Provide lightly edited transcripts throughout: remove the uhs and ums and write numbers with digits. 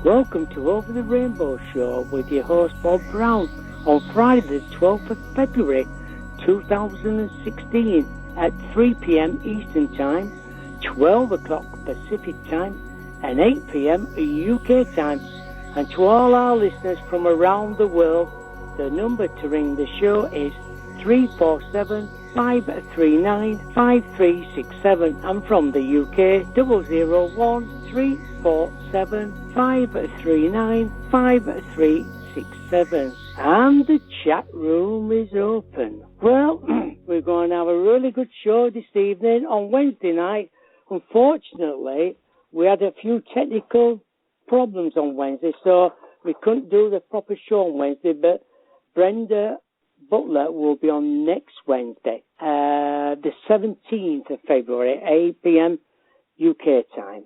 Welcome to Over the Rainbow Show with your host Bob Brown on Friday the 12th of February 2016 at 3 p.m. Eastern Time, 12 o'clock Pacific Time and 8 p.m. UK Time. And to all our listeners from around the world, the number to ring the show is 347-539-5367 and from the UK 001-347-539-5367 and the chat room is open. Well, we're going to have a really good show this evening on Wednesday night. Unfortunately, we had a few technical problems on Wednesday, so we couldn't do the proper show on Wednesday, but Brenda Butler will be on next Wednesday, the 17th of February, 8 p.m. UK time.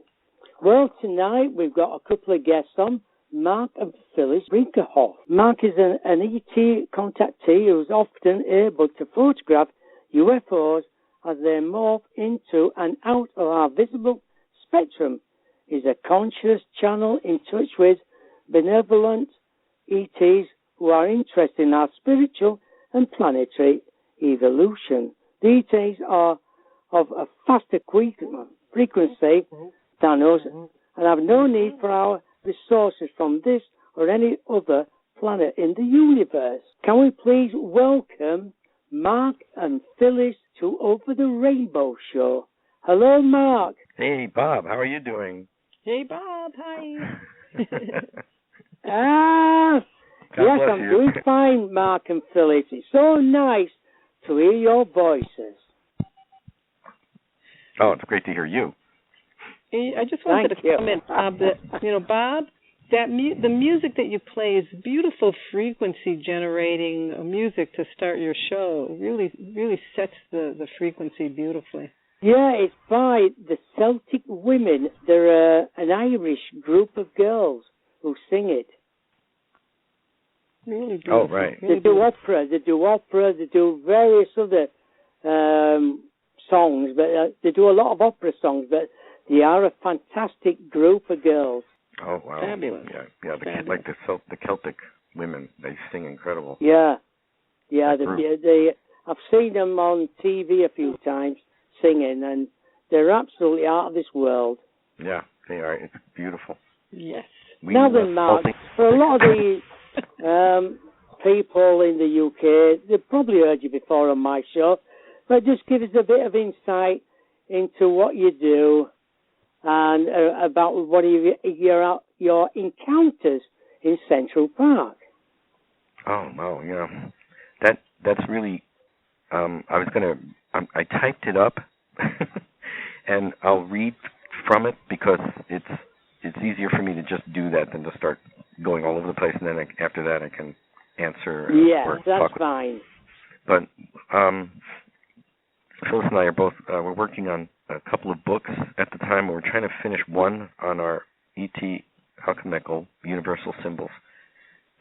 Well, tonight we've got a couple of guests on, Marc and Phyllis Brinkerhoff. Marc is an ET contactee who's often able to photograph UFOs as they morph into and out of our visible spectrum. He's a conscious channel in touch with benevolent ETs who are interested in our spiritual and planetary evolution. The ETs are of a faster frequency than us and have no need for our resources from this or any other planet in the universe. Can we please welcome Marc and Phyllis to Over the Rainbow Show? Hello, Marc. Hey, Bob. How are you doing? Hey, Bob. Hi. Yes, I'm doing fine, Marc and Phyllis. It's so nice to hear your voices. Oh, it's great to hear you. I just wanted to comment, Bob, that, Bob, the music that you play is beautiful frequency generating music to start your show. Really sets the frequency beautifully. Yeah, it's by the Celtic Women. They're an Irish group of girls who sing it. Really beautiful. Oh, right. They do opera, they do various other songs, but they do a lot of opera songs, but they are a fantastic group of girls. Oh, wow. Fabulous. Yeah, like the Celtic Women, they sing incredible. Yeah, I've seen them on TV a few times singing, and they're absolutely out of this world. Yeah, they are. It's beautiful. Yes. Now then, Marc, for a lot of the people in the UK, they've probably heard you before on my show, but just give us a bit of insight into what you do and about what your encounters in Central Park. Oh, wow, that's really, I typed it up, and I'll read from it because it's easier for me to just do that than to start going all over the place, and then after that I can answer. Yes, that's fine. But Phyllis and I are both, we're working on a couple of books at the time. We're trying to finish one on our ET alchemical universal symbols.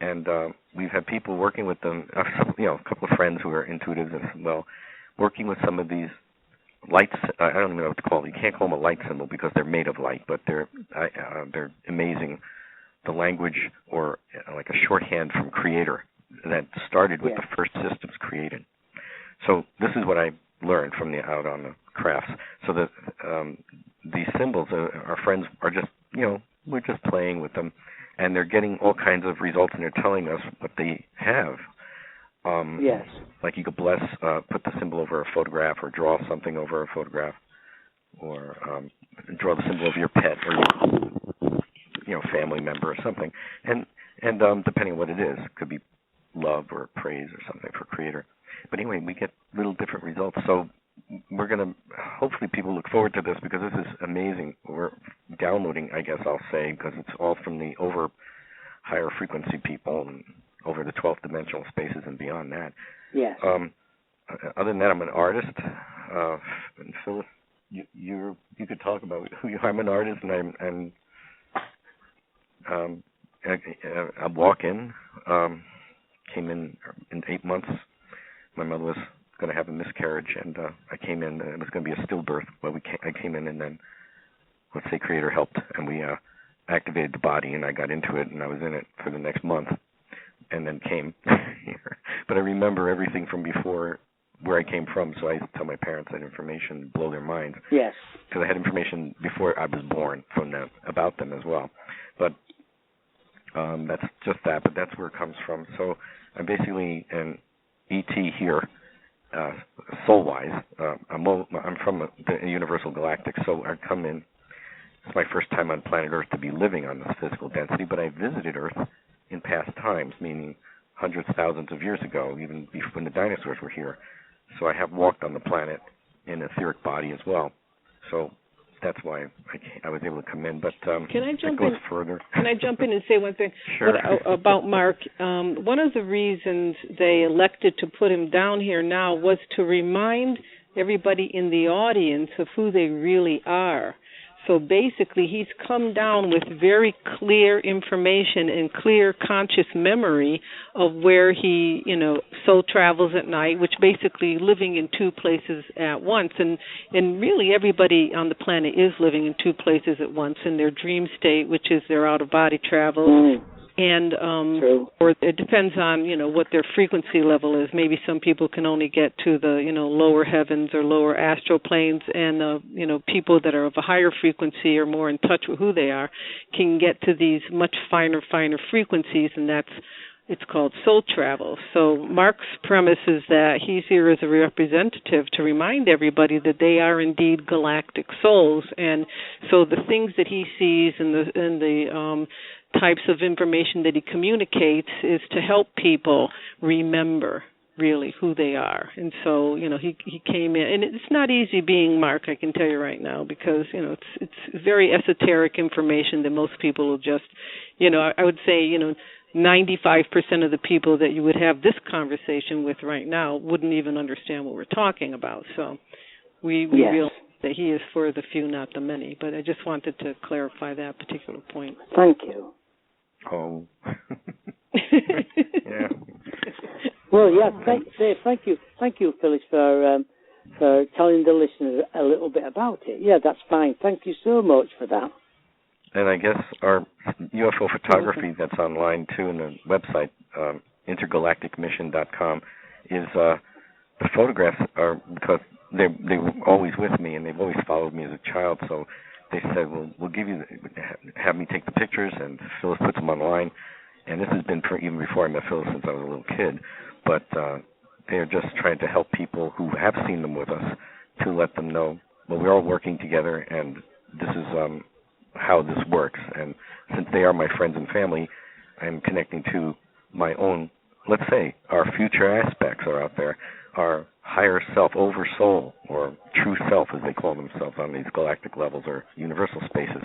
And we've had people working with them, a couple of friends who are intuitives as well, working with some of these lights. I don't even know what to call them. You can't call them a light symbol because they're made of light, but they're amazing. The language, or like a shorthand from Creator, that started with the first systems created. So this is what I learned from out on the crafts. So that these symbols, our friends are just, we're just playing with them, and they're getting all kinds of results, and they're telling us what they have. Yes. Like you could bless, put the symbol over a photograph, or draw something over a photograph, or draw the symbol of your pet or your family member or something. And depending on what it is, it could be love or praise or something for Creator. But anyway, we get little different results. So we're going to, hopefully people look forward to this because this is amazing. We're downloading, I guess I'll say, because it's all from the over higher frequency people and over the 12th dimensional spaces and beyond that. Yes. Other than that, I'm an artist. And Phyllis, you could talk about who you are. I'm an artist, and I walk in, came in 8 months. My mother was going to have a miscarriage, and I came in, and it was going to be a stillbirth. Well, I came in, and then, let's say, Creator helped, and we activated the body, and I got into it, and I was in it for the next month, and then came here. But I remember everything from before, where I came from, so I used to tell my parents that information, blow their minds. Yes. Because I had information before I was born from them, about them as well. But that's just that, but that's where it comes from. So I'm basically an ET here, soul-wise. I'm from the Universal Galactic, so I come in. It's my first time on planet Earth to be living on this physical density, but I visited Earth in past times, meaning hundreds, thousands of years ago, even when the dinosaurs were here. So I have walked on the planet in an etheric body as well. So that's why I was able to come in. But can I jump goes in? Further. Can I jump in and say one thing? Sure. About Mark? One of the reasons they elected to put him down here now was to remind everybody in the audience of who they really are. So basically, he's come down with very clear information and clear conscious memory of where he, soul travels at night, which basically living in two places at once. And really everybody on the planet is living in two places at once in their dream state, which is their out-of-body travel. Mm. And True. or it depends on what their frequency level is. Maybe some people can only get to the lower heavens or lower astral planes, and people that are of a higher frequency or more in touch with who they are can get to these much finer frequencies, and it's called soul travel. So Mark's premise is that he's here as a representative to remind everybody that they are indeed galactic souls, and so the things that he sees and the types of information that he communicates is to help people remember really who they are. And so, he came in, and it's not easy being Mark, I can tell you right now, because, it's very esoteric information that most people will just, I would say, 95% of the people that you would have this conversation with right now wouldn't even understand what we're talking about. So we realize that he is for the few, not the many. But I just wanted to clarify that particular point. Thank you. Oh. Yeah. Well, yeah. Thank you, Phyllis, for telling the listeners a little bit about it. Yeah, that's fine. Thank you so much for that. And I guess our UFO photography that's online too, in the website intergalacticmission.com, is the photographs are because they were always with me and they've always followed me as a child. So they said, well, we'll have me take the pictures, and Phyllis puts them online. And this has been even before I met Phyllis, since I was a little kid. But they're just trying to help people who have seen them with us to let them know, well, we're all working together, and this is how this works. And since they are my friends and family, I'm connecting to my own, let's say, our future aspects are out there, our higher self, over soul, or true self, as they call themselves on these galactic levels or universal spaces.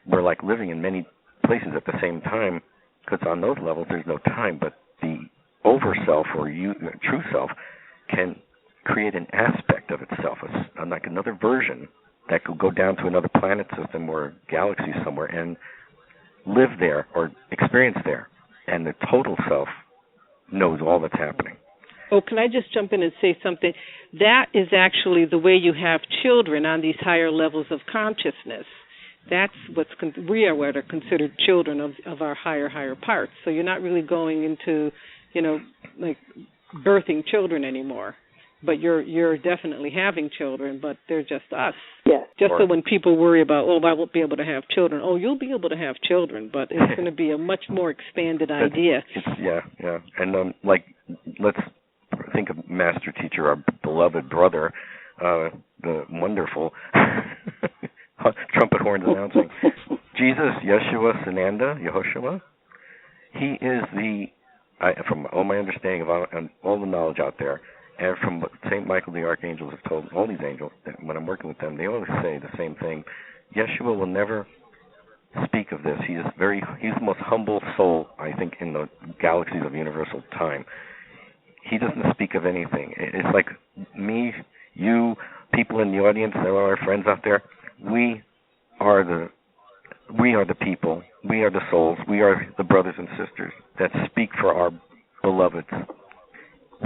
We're like living in many places at the same time, because on those levels there's no time, but the over self or true self can create an aspect of itself, like another version that could go down to another planet system or galaxy somewhere and live there or experience there. And the total self knows all that's happening. Oh, can I just jump in and say something? That is actually the way you have children on these higher levels of consciousness. That's we are what are considered children of our higher parts. So you're not really going into, like birthing children anymore. But you're definitely having children, but they're just us. Yeah. Just so when people worry about, I won't be able to have children. Oh, you'll be able to have children, but it's going to be a much more expanded idea. Yeah. And let's think of Master Teacher, our beloved brother, the wonderful trumpet horns announcing, Jesus, Yeshua, Sananda, Yehoshua. He is from all my understanding of all the knowledge out there, and from what St. Michael the Archangel has told all these angels, that when I'm working with them, they always say the same thing. Yeshua will never speak of this. He's the most humble soul, I think, in the galaxies of universal time. He doesn't speak of anything. It's like me, you, people in the audience, all our friends out there. We are the people. We are the souls. We are the brothers and sisters that speak for our beloveds.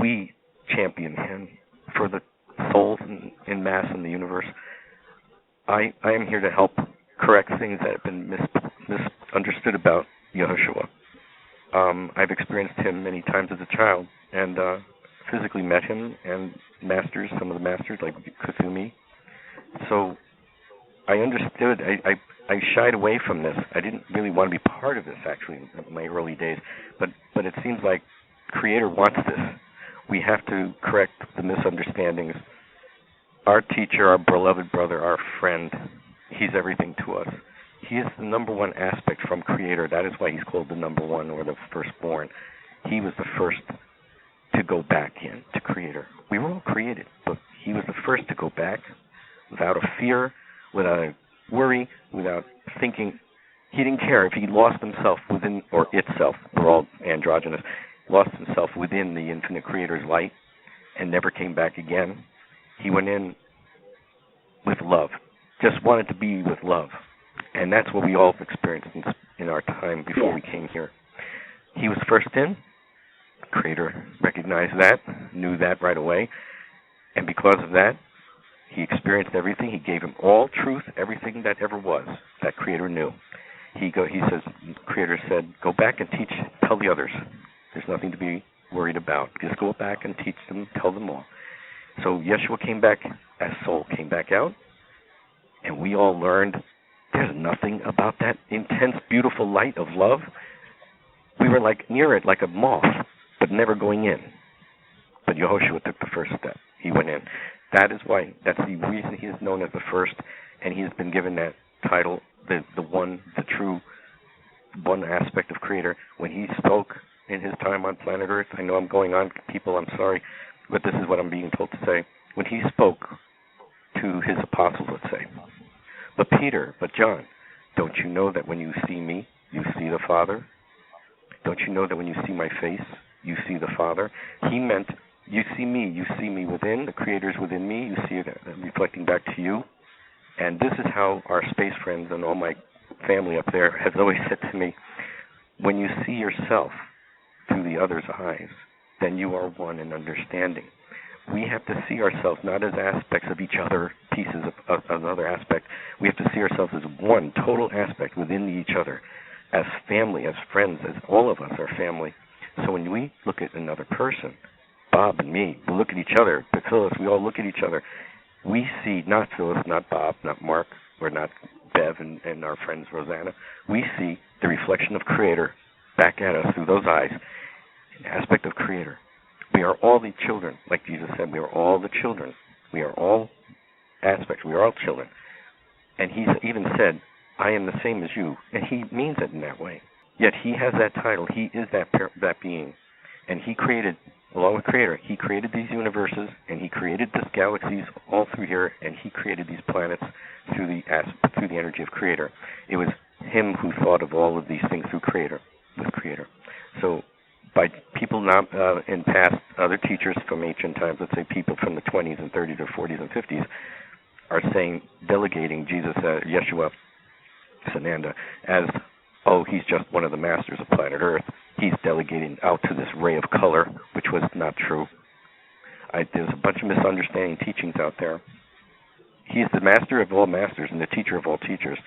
We champion him for the souls in mass in the universe. I am here to help correct things that have been misunderstood about Yeshua. I've experienced him many times as a child, and physically met him and some of the masters like Kuthumi. So I understood. I shied away from this. I didn't really want to be part of this, actually, in my early days. But it seems like Creator wants this. We have to correct the misunderstandings. Our teacher, our beloved brother, our friend, he's everything to us. He is the number one aspect from Creator. That is why he's called the number one, or the firstborn. He was the first to go back in to Creator. We were all created, but he was the first to go back without a fear, without a worry, without thinking. He didn't care if he lost himself within, or itself, we're all androgynous, lost himself within the infinite Creator's light and never came back again. He went in with love, just wanted to be with love. And that's what we all experienced in our time before we came here. He was first in. Creator recognized that, knew that right away. And because of that, he experienced everything. He gave him all truth, everything that ever was, that Creator knew. He says, Creator said, go back and teach, tell the others. There's nothing to be worried about. Just go back and teach them, tell them all. So Yeshua came back, as soul came back out, and we all learned there's nothing about that intense, beautiful light of love. We were like near it, like a moth, but never going in. But Yehoshua took the first step. He went in. That is why, that's the reason he is known as the first, and he has been given that title, the one, the true one aspect of Creator. When he spoke in his time on planet Earth, I know I'm going on, people, I'm sorry, but this is what I'm being told to say. When he spoke to his apostles, let's say, but Peter, but John, don't you know that when you see me, you see the Father? Don't you know that when you see my face, you see the Father? He meant, you see me within, the Creator's within me, you see it reflecting back to you. And this is how our space friends and all my family up there has always said to me, when you see yourself through the other's eyes, then you are one in understanding. We have to see ourselves not as aspects of each other, pieces of another aspect. We have to see ourselves as one total aspect within each other, as family, as friends, as all of us are family. So when we look at another person, Bob and me, we look at each other, Phyllis, we all look at each other. We see not Phyllis, not Bob, not Marc, or not Bev and our friends Rosanna. We see the reflection of Creator back at us through those eyes, an aspect of Creator. We are all the children, like Jesus said, we are all the children. We are all aspects, we are all children. And he's even said, I am the same as you, and he means it in that way. Yet he has that title, he is that being. And he created, along with Creator, he created these universes, and he created these galaxies all through here, and he created these planets through the energy of Creator. It was him who thought of all of these things through Creator, with Creator. So by people now in past, other teachers from ancient times, let's say people from the 20s and 30s or 40s and 50s, are saying, delegating Jesus, Yeshua, Sananda, as, oh, he's just one of the masters of planet Earth. He's delegating out to this ray of color, which was not true. There's a bunch of misunderstanding teachings out there. He is the master of all masters and the teacher of all teachers.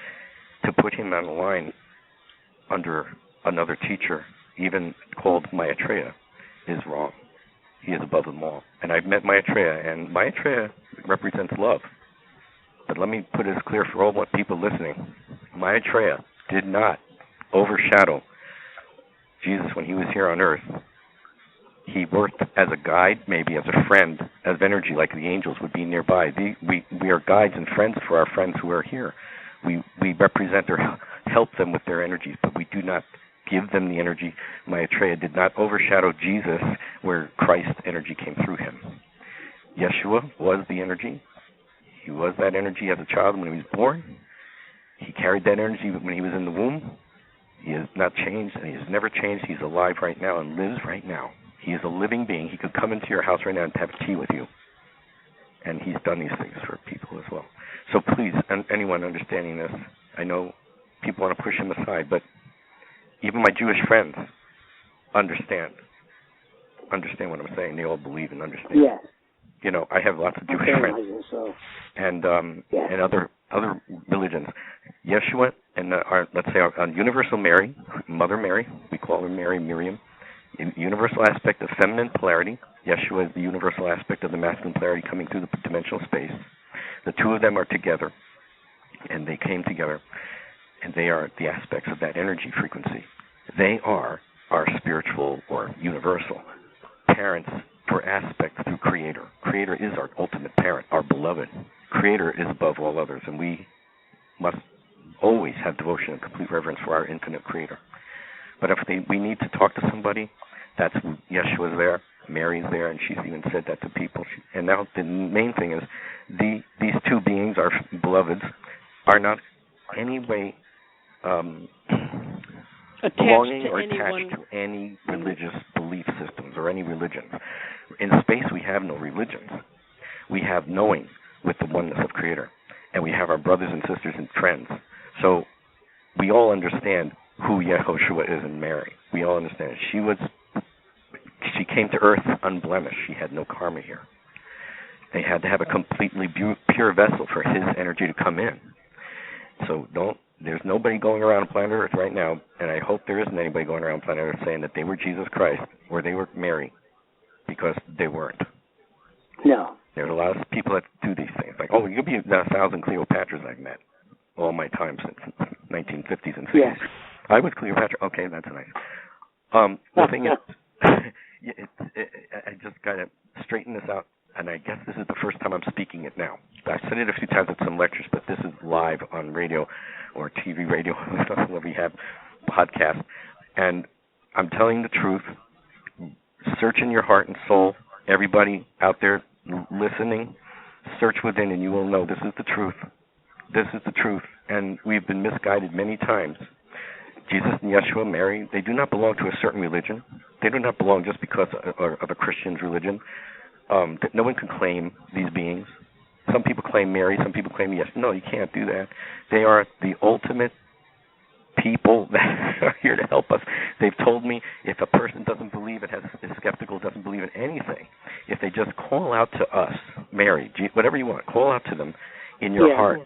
To put him on a line under another teacher, even called Maitreya, is wrong. He is above them all. And I've met Maitreya, and Maitreya represents love. But let me put it as clear for all people listening. Maitreya did not overshadow Jesus when he was here on Earth. He worked as a guide, maybe as a friend, as energy, like the angels would be nearby. We are guides and friends for our friends who are here. We represent or help them with their energies, but we do not give them the energy. Maitreya did not overshadow Jesus where Christ's energy came through him. Yeshua was the energy. He was that energy as a child when he was born. He carried that energy when he was in the womb. He has not changed, and he has never changed. He's alive right now and lives right now. He is a living being. He could come into your house right now and have tea with you. And he's done these things for people as well. So please, anyone understanding this, I know people want to push him aside, but even my Jewish friends understand what I'm saying. They all believe and understand. Yes. You know, I have lots of Jewish friends and other religions. Yeshua and let's say our universal Mary, Mother Mary, we call her Mary, Miriam, universal aspect of feminine polarity. Yeshua is the universal aspect of the masculine polarity coming through the dimensional space. The two of them are together, and they came together, and they are the aspects of that energy frequency. They are our spiritual or universal parents for aspect through Creator. Creator is our ultimate parent, our beloved. Creator is above all others, and we must always have devotion and complete reverence for our infinite Creator. But if we need to talk to somebody, that's Yeshua's there, Mary's there, and she's even said that to people. And now the main thing is these two beings, our beloveds, are not any way belonging or attached to any religious belief systems or any religions. In space, we have no religions. We have knowing with the oneness of Creator, and we have our brothers and sisters and friends. So we all understand who Yehoshua is and Mary. We all understand it. She came to Earth unblemished. She had no karma here. They had to have a completely pure vessel for His energy to come in. So there's nobody going around planet Earth right now, and I hope there isn't anybody going around planet Earth saying that they were Jesus Christ or they were Mary, because they weren't. No. There's a lot of people that do these things. Like, oh, you'll be 1,000 Cleopatras I've met all my time since 1950s and 60s. Yes. I was Cleopatra. Okay, that's nice. The thing is, I just got to straighten this out, and I guess this is the first time I'm speaking it now. I've said it a few times at some lectures, but this is live on radio or TV radio, where we have podcasts. And I'm telling the truth. Search in your heart and soul. Everybody out there listening, search within, and you will know this is the truth. This is the truth, and we've been misguided many times. Jesus and Yeshua, Mary, they do not belong to a certain religion. They do not belong just because of a Christian's religion. That no one can claim these beings. Some people claim Mary, some people claim Yeshua. No, you can't do that. They are the ultimate people that are here to help us. They've told me if a person doesn't believe is skeptical, doesn't believe in anything, if they just call out to us, Mary, whatever you want, call out to them in your heart,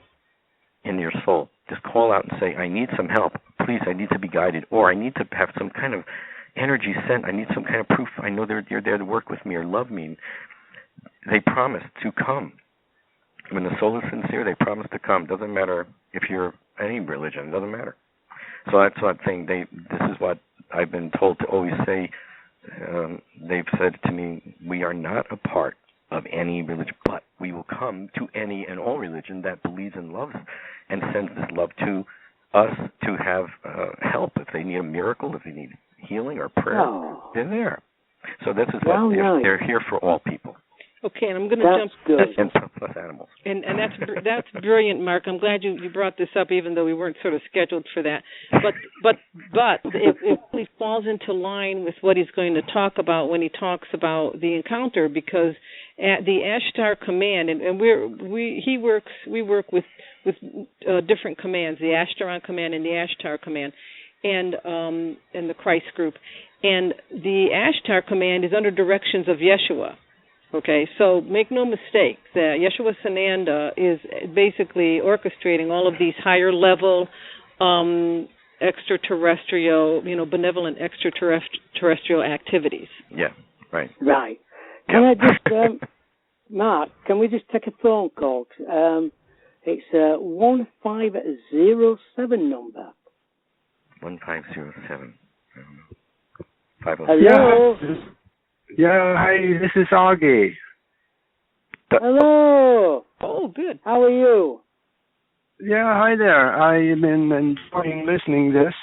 in your soul. Just call out and say, I need some help. Please, I need to be guided, or I need to have some kind of energy sent. I need some kind of proof. I know you're there to work with me or love me. They promise to come. When the soul is sincere, they promise to come. Doesn't matter if you're any religion. It doesn't matter. So that's what I'm saying. This is what I've been told to always say. They've said to me, we are not a part of any religion, but we will come to any and all religion that believes and loves and sends this love to us to have help. If they need a miracle, if they need healing or prayer, they're there. So this is what they're here for all people. Okay, and I'm going to jump. And plus animals. And that's brilliant, Mark. I'm glad you brought this up, even though we weren't sort of scheduled for that. But it really falls into line with what he's going to talk about when he talks about the encounter, because at the Ashtar command, and we work with different commands, the Ashtaron command and the Ashtar command, and the Christ group, and the Ashtar command is under directions of Yeshua. Okay, so make no mistake that Yeshua Sananda is basically orchestrating all of these higher level extraterrestrial, benevolent extraterrestrial activities. Yeah, right. Right. Can I just, Mark, can we just take a phone call? It's a 1507 number. 1507. Hello? Yeah, hi, this is Augie. Hello. Oh, good. How are you? Yeah, hi there. I've been enjoying listening to this.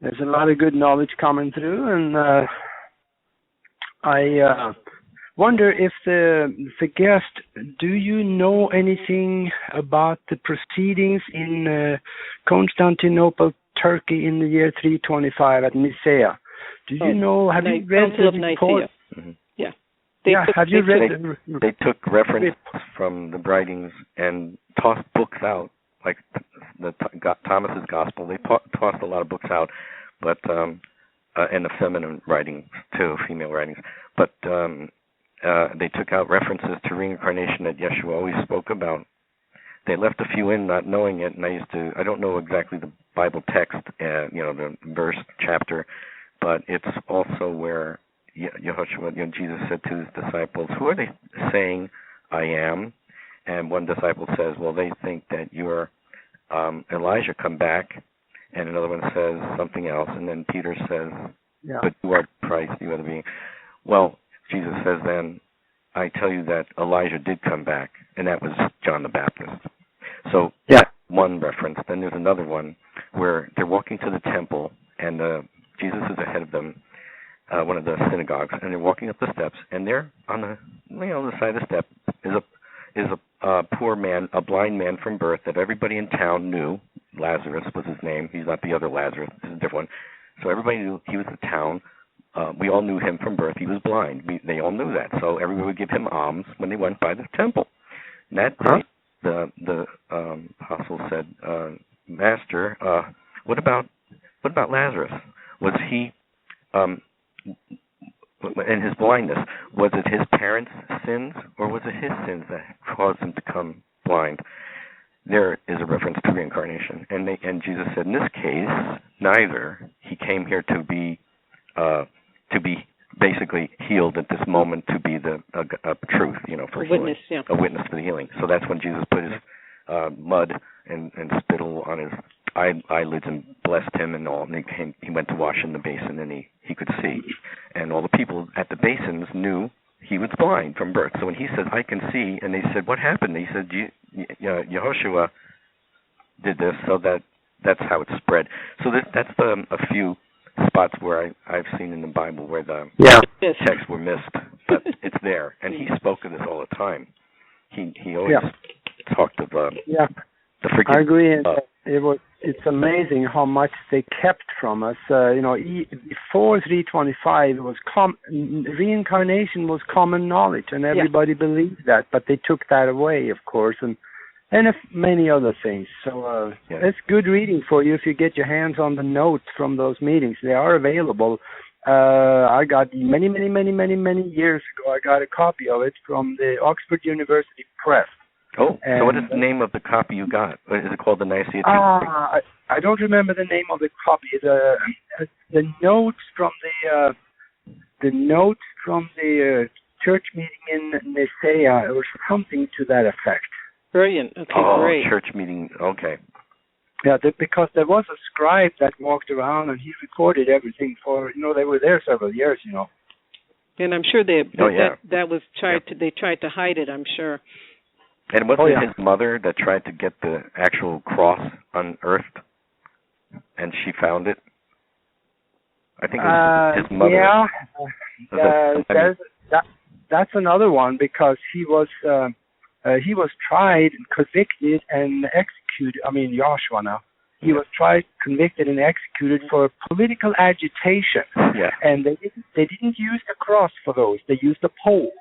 There's a lot of good knowledge coming through, and I wonder if the guest, do you know anything about the proceedings in Constantinople, Turkey in the year 325 at Nicaea? Do you know, have you read the report? Mm-hmm. Yeah. Have you read They took reference from the writings and tossed books out, like Thomas's Gospel. They tossed a lot of books out, but and the feminine writings too, female writings. But they took out references to reincarnation that Yeshua always spoke about. they left a few in not knowing it, and I don't know exactly the Bible text, the verse, chapter, but it's also where Yeshua, Jesus said to his disciples, who are they saying I am? And one disciple says, well, they think that you're Elijah, come back. And another one says something else. And then Peter says, but you are Christ, you are the being. Well, Jesus says then, I tell you that Elijah did come back, and that was John the Baptist. So that's one reference. Then there's another one where they're walking to the temple, and Jesus is ahead of them, one of the synagogues, and they're walking up the steps, and there on the the side of the step is a poor man, a blind man from birth that everybody in town knew. Lazarus was his name. He's not the other Lazarus. This is a different one. So everybody knew he was the town. We all knew him from birth. He was blind. They all knew that. So everybody would give him alms when they went by the temple. And that day, the apostle said, Master, what about Lazarus? Was he, in his blindness, was it his parents' sins, or was it his sins that caused him to become blind? There is a reference to reincarnation, and Jesus said, in this case, neither. He came here to be basically healed at this moment, to be the truth, for healing, a witness for the healing. So that's when Jesus put his mud and spittle on his eyelids and blessed him and all. And he went to wash in the basin, and he could see. And all the people at the basins knew he was blind from birth. So when he said, I can see, and they said, what happened? He said, Yeshua did this, so that's how it spread. So that's a few spots where I've seen in the Bible where the texts were missed, but it's there. And he spoke of this all the time. He always talked of the forgiveness. I agree. It's amazing how much they kept from us. Before 325, reincarnation was common knowledge, and everybody believed that. But they took that away, of course, and many other things. So it's good reading for you if you get your hands on the notes from those meetings. They are available. I got many years ago. I got a copy of it from the Oxford University Press. Oh, so what is the name of the copy you got? Is it called the Nicaea? I don't remember the name of the copy. The notes from the church meeting in Nicaea, or something to that effect. Brilliant. Okay, great. Church meeting. Okay. Yeah, because there was a scribe that walked around and he recorded everything they were there several years, And I'm sure that was they tried to hide it, I'm sure. And wasn't it his mother that tried to get the actual cross unearthed, and she found it? I think it was his mother. Yeah, that's another one, because he was tried and convicted and executed. I mean, Yeshua now. He was tried, convicted, and executed for political agitation. Yeah. And they didn't use the cross for those. They used the pole.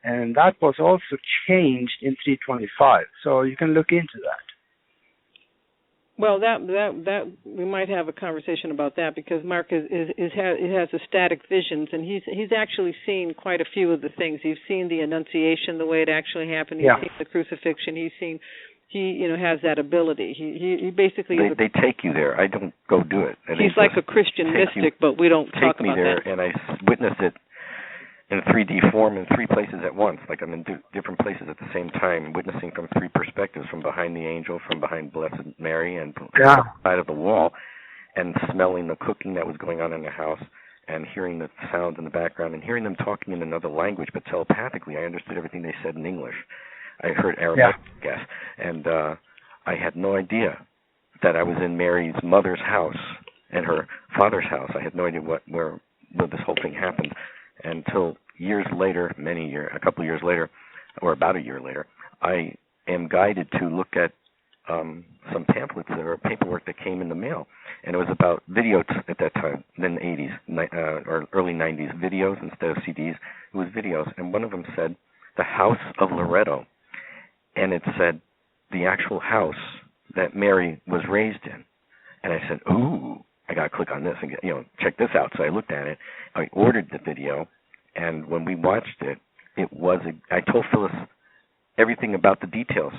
And that was also changed in 325. So you can look into that. Well, that we might have a conversation about that, because Marc has ecstatic visions, and he's actually seen quite a few of the things. He's seen the Annunciation, the way it actually happened. He's seen the crucifixion. He has that ability. He basically they take you there. I don't go do it. He's like a Christian mystic, but we don't talk about that. Take me there, and I witnessed it in 3D form in three places at once, like I'm in different places at the same time, witnessing from three perspectives, from behind the angel, from behind Blessed Mary, and side of the wall, and smelling the cooking that was going on in the house, and hearing the sounds in the background, and hearing them talking in another language, but telepathically. I understood everything they said in English. I heard Aramaic, I guess, and I had no idea that I was in Mary's mother's house and her father's house. I had no idea where this whole thing happened. Until years later, a couple of years later, or about a year later, I am guided to look at some pamphlets or paperwork that came in the mail. And it was about videos at that time, in the 80s, or early 90s, videos instead of CDs. It was videos. And one of them said, the House of Loretto. And it said, the actual house that Mary was raised in. And I said, ooh. I got to click on this and check this out. So I looked at it. I ordered the video, and when we watched it, I told Phyllis everything about the details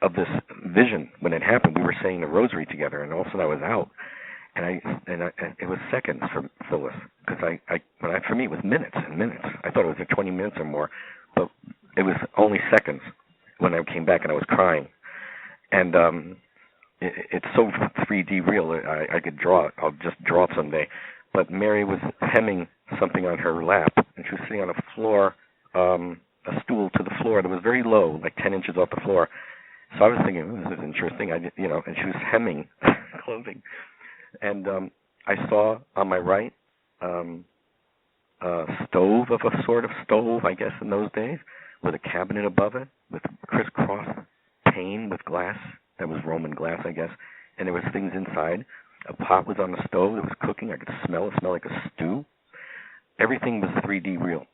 of this vision when it happened. We were saying the rosary together, and all of a sudden I was out, and it was seconds for Phyllis, because for me it was minutes and minutes. I thought it was 20 minutes or more, but it was only seconds when I came back, and I was crying, and it's so 3D real. I could draw it. I'll just draw it someday. But Mary was hemming something on her lap, and she was sitting on a floor, a stool to the floor that was very low, like 10 inches off the floor. So I was thinking, this is interesting. And she was hemming clothing. And I saw on my right a stove of a sort of stove, I guess, in those days, with a cabinet above it, with crisscross pane with glass. That was Roman glass, I guess. And there was things inside. A pot was on the stove. It was cooking. I could smell it. It smelled like a stew. Everything was 3D real,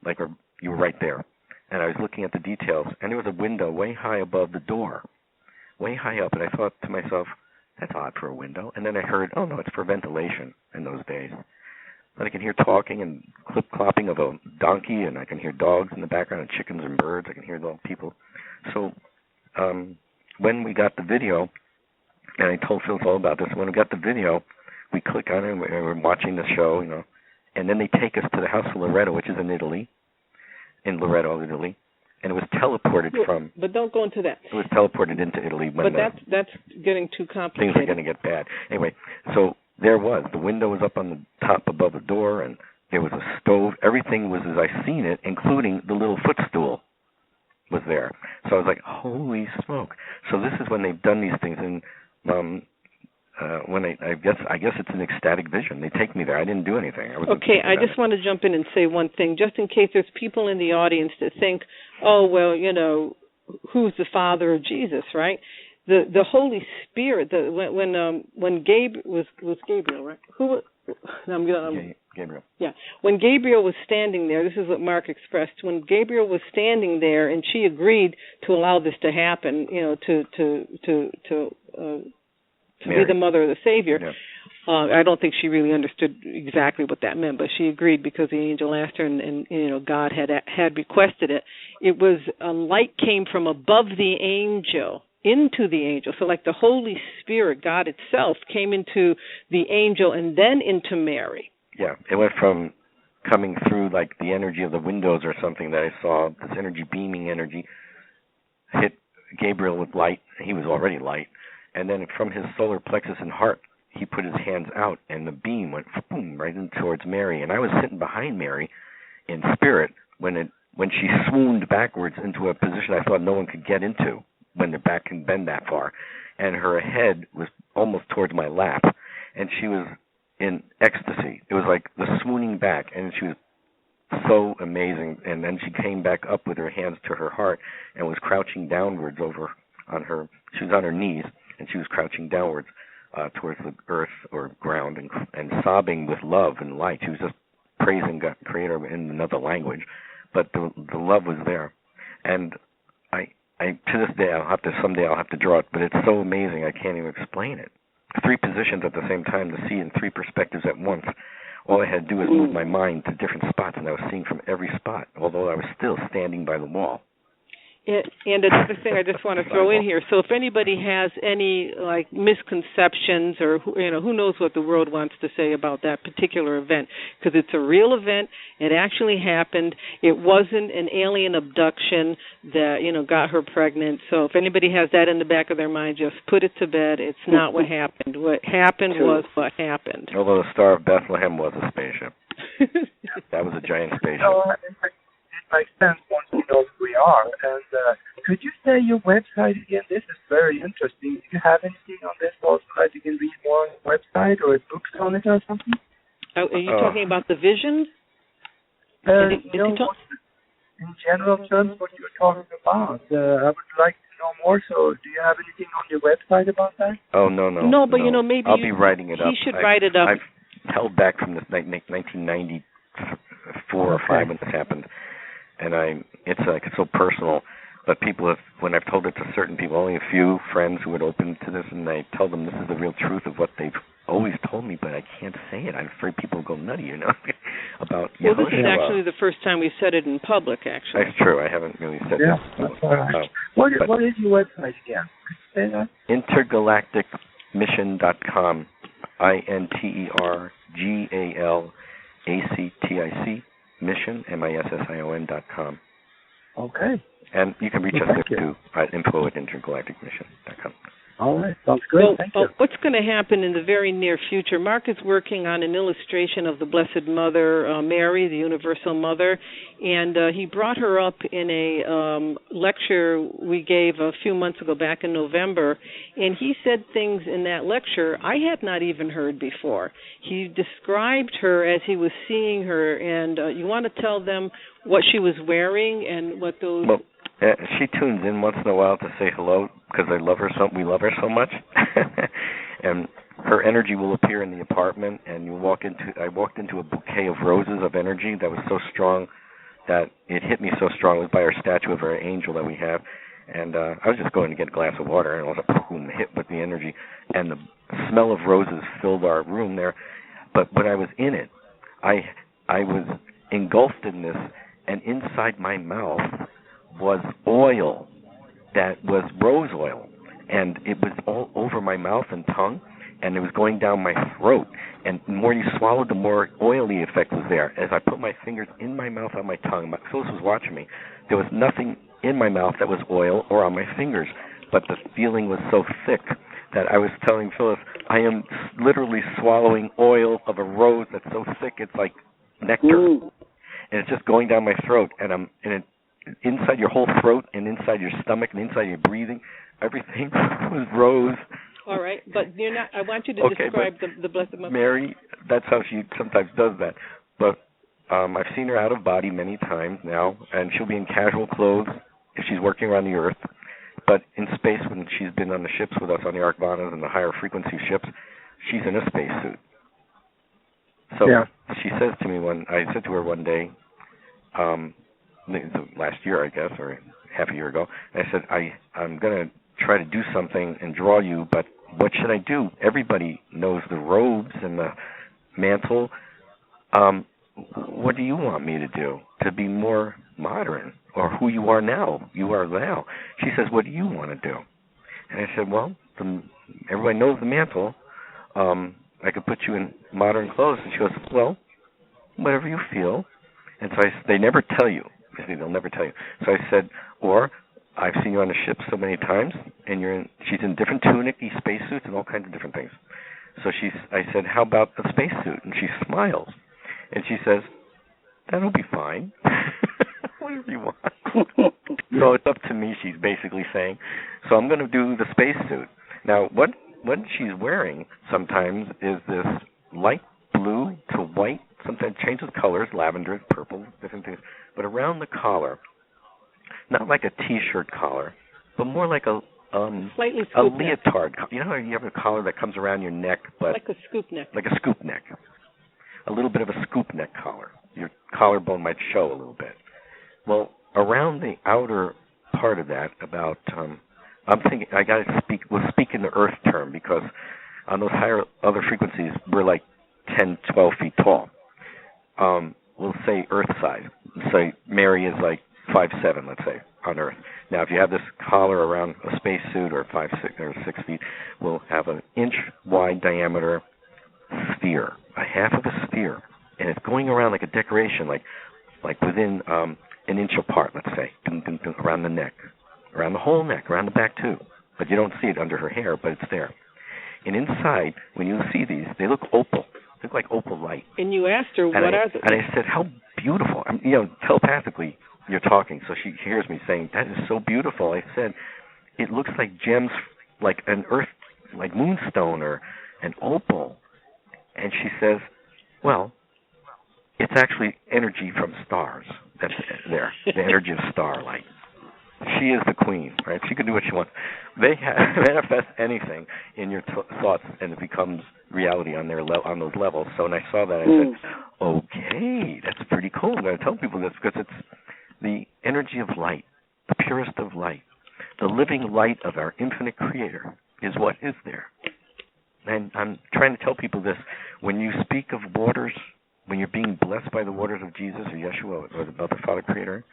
like you were right there. And I was looking at the details, and there was a window way high above the door, way high up. And I thought to myself, that's odd for a window. And then I heard, oh, no, it's for ventilation in those days. And I can hear talking and clip-clopping of a donkey, and I can hear dogs in the background and chickens and birds. I can hear the people. So when we got the video, and I told Phyllis all about this, when we got the video, we click on it, and we're watching the show, and then they take us to the house of Loretto, which is in Loretto, Italy, and it was teleported from... But don't go into that. It was teleported into Italy. But that's getting too complicated. Things are going to get bad. Anyway, so there was. The window was up on the top above the door, and there was a stove. Everything was as I seen it, including the little footstool was there. So I was like, holy smoke. So this is when they've done these things, and when I guess it's an ecstatic vision. They take me there. I didn't do anything. I just want to jump in and say one thing, just in case there's people in the audience that think, oh, well, who's the Father of Jesus, right? The Holy Spirit. When Gabriel was Gabriel, right? Gabriel. Yeah. When Gabriel was standing there, this is what Marc expressed. When Gabriel was standing there, and she agreed to allow this to happen, to be the mother of the Savior. Yeah. I don't think she really understood exactly what that meant, but she agreed because the angel asked her, and God had requested it. It was a light came from above the angel into the angel. So like the Holy Spirit, God itself, came into the angel and then into Mary. Yeah, it went from coming through like the energy of the windows or something that I saw, this energy, beaming energy, hit Gabriel with light. He was already light. And then from his solar plexus and heart, he put his hands out, and the beam went boom right in towards Mary. And I was sitting behind Mary in spirit when she swooned backwards into a position I thought no one could get into when their back can bend that far. And her head was almost towards my lap, and she was in ecstasy. It was like the swooning back, and she was so amazing. And then she came back up with her hands to her heart and was crouching downwards over on her. She was on her knees, and she was crouching downwards towards the earth or ground and sobbing with love and light. She was just praising God, Creator in another language, but the love was there. And I to this day someday I'll have to draw it, but it's so amazing I can't even explain it. 3 positions at the same time to see in 3 perspectives at once. All I had to do was move my mind to different spots, and I was seeing from every spot, although I was still standing by the wall. And another thing I just want to throw in here. So if anybody has any misconceptions or who knows what the world wants to say about that particular event, because it's a real event. It actually happened. It wasn't an alien abduction that got her pregnant. So if anybody has that in the back of their mind, just put it to bed. It's not what happened. What happened was what happened. Although the Star of Bethlehem was a spaceship. That was a giant spaceship. Makes sense once we know who we are. And could you say your website again? This is very interesting. Do you have anything on this also that you can read more on the website or books on it or something? Are you talking about the vision? In general terms, what you're talking about. I would like to know more. So do you have anything on your website about that? Oh, no. No, but maybe I'll be writing it up. He should write it up. I've held back from this 1994 or 5 when this happened. And it's so personal, but people have, when I've told it to certain people, only a few friends who would open to this, and I tell them this is the real truth of what they've always told me, but I can't say it. I'm afraid people go nutty, about Yeshua. Well, this is actually the first time we said it in public, actually. That's true. I haven't really said this. That's all right. What is your website again? Say that. Intergalacticmission.com. INTERGALACTIC mission MISSION.com. Okay. And you can reach us there too at info@intergalacticmission.com. All right, sounds great. Thank you. What's going to happen in the very near future? Marc is working on an illustration of the Blessed Mother, Mary, the Universal Mother, and he brought her up in a lecture we gave a few months ago, back in November, and he said things in that lecture I had not even heard before. He described her as he was seeing her, and you want to tell them what she was wearing and what those... Well, she tunes in once in a while to say hello because we love her so much. And her energy will appear in the apartment, and I walked into a bouquet of roses of energy that was so strong that it hit me so strong. It was by our statue of our angel that we have. And I was just going to get a glass of water, and I was like, boom, hit with the energy. And the smell of roses filled our room there. But when I was in it, I was engulfed in this, and inside my mouth was oil that was rose oil, and it was all over my mouth and tongue, and it was going down my throat, and the more you swallowed, the more oily effect was there. As I put my fingers in my mouth, on my tongue, Phyllis was watching me, there was nothing in my mouth that was oil or on my fingers, but the feeling was so thick that I was telling Phyllis, I am literally swallowing oil of a rose that's so thick it's like nectar, and it's just going down my throat, and inside your whole throat and inside your stomach and inside your breathing, everything was rose. All right, but you're not. I want you to describe the Blessed Mother. Mary, that's how she sometimes does that. But I've seen her out of body many times now, and she'll be in casual clothes if she's working around the Earth. But in space, when she's been on the ships with us, on the Arcvanas and the higher frequency ships, she's in a spacesuit. So she says to me I said to her one day, last year, I guess, or half a year ago, I said, I'm going to try to do something and draw you, but what should I do? Everybody knows the robes and the mantle. What do you want me to do to be more modern, or who you are now? You are now. She says, what do you want to do? And I said, well, everybody knows the mantle. I could put you in modern clothes. And she goes, well, whatever you feel. And so they never tell you. They'll never tell you. So I said, or I've seen you on the ship so many times, and she's in different tunic-y spacesuits and all kinds of different things. So I said, how about a spacesuit? And she smiles. And she says, that'll be fine. Whatever you want. So it's up to me, she's basically saying. So I'm going to do the spacesuit. Now, what she's wearing sometimes is this light blue to white, sometimes changes colors, lavender, purple, different things. But around the collar, not like a T-shirt collar, but more like a leotard. You know how you have a collar that comes around your neck, but like a scoop neck. Like a scoop neck. A little bit of a scoop neck collar. Your collarbone might show a little bit. Well, around the outer part of that, about I'm thinking I got to speak. We'll speak in the Earth term because on those higher other frequencies, we're like 10, 12 feet tall. We'll say Earth size. Say Mary is like 5'7", let's say, on Earth. Now, if you have this collar around a spacesuit or 5, 6, or 6 feet, we'll have an inch-wide diameter sphere, a half of a sphere, and it's going around like a decoration, like within an inch apart, let's say, around the neck, around the whole neck, around the back too. But you don't see it under her hair, but it's there. And inside, when you see these, they look opal. They look like opal light. And you asked her, what are they? And I said, how beautiful. Telepathically, you're talking, so she hears me saying, that is so beautiful. I said, it looks like gems, like an earth, like moonstone or an opal. And she says, well, it's actually energy from stars that's there, the energy of starlight. She is the queen, right? She can do what she wants. They manifest anything in your thoughts, and it becomes reality on on those levels. So when I saw that, I said, okay, that's pretty cool. I'm going to tell people this because it's the energy of light, the purest of light. The living light of our infinite creator is what is there. And I'm trying to tell people this. When you speak of waters, when you're being blessed by the waters of Jesus or Yeshua or the Mother, Father, Creator,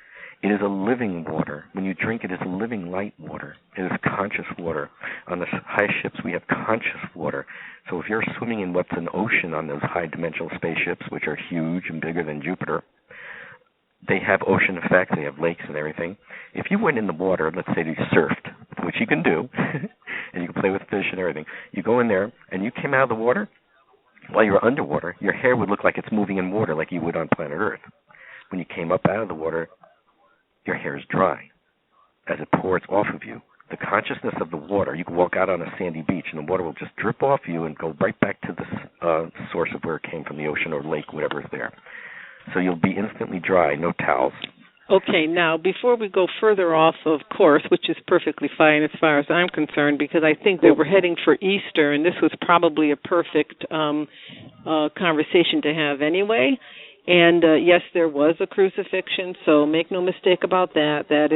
It is a living water. When you drink it, it's a living light water. It is conscious water. On the high ships, we have conscious water. So if you're swimming in what's an ocean on those high-dimensional spaceships, which are huge and bigger than Jupiter, they have ocean effects. They have lakes and everything. If you went in the water, let's say you surfed, which you can do, and you can play with fish and everything, you go in there and you came out of the water, while you were underwater, your hair would look like it's moving in water like you would on planet Earth. When you came up out of the water, your hair is dry as it pours off of you. The consciousness of the water, you can walk out on a sandy beach and the water will just drip off you and go right back to the source of where it came from, the ocean or lake, whatever is there. So you'll be instantly dry, no towels. Okay, now, before we go further off of course, which is perfectly fine as far as I'm concerned, because I think that we're heading for Easter, and this was probably a perfect conversation to have anyway. And yes, there was a crucifixion, so make no mistake about that. That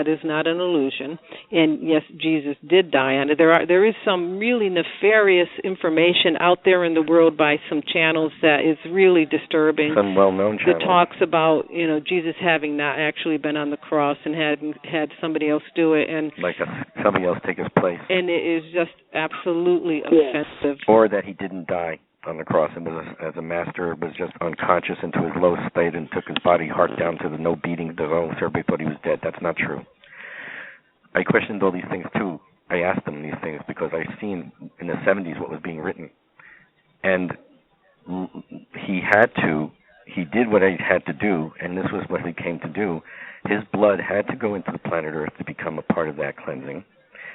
is not an illusion. And yes, Jesus did die on it. There is some really nefarious information out there in the world by some channels that is really disturbing. Some well-known channels. That talks about Jesus having not actually been on the cross and had somebody else do it, and like somebody else take his place. And it is just absolutely offensive. Or that he didn't die on the cross and was as a master was just unconscious into his low state and took his body heart down to the no beating of the bone, so everybody thought he was dead. That's not true. I questioned all these things too. I asked them these things because I've seen in the 70s what was being written. And he did what he had to do, and this was what he came to do. His blood had to go into the planet Earth to become a part of that cleansing.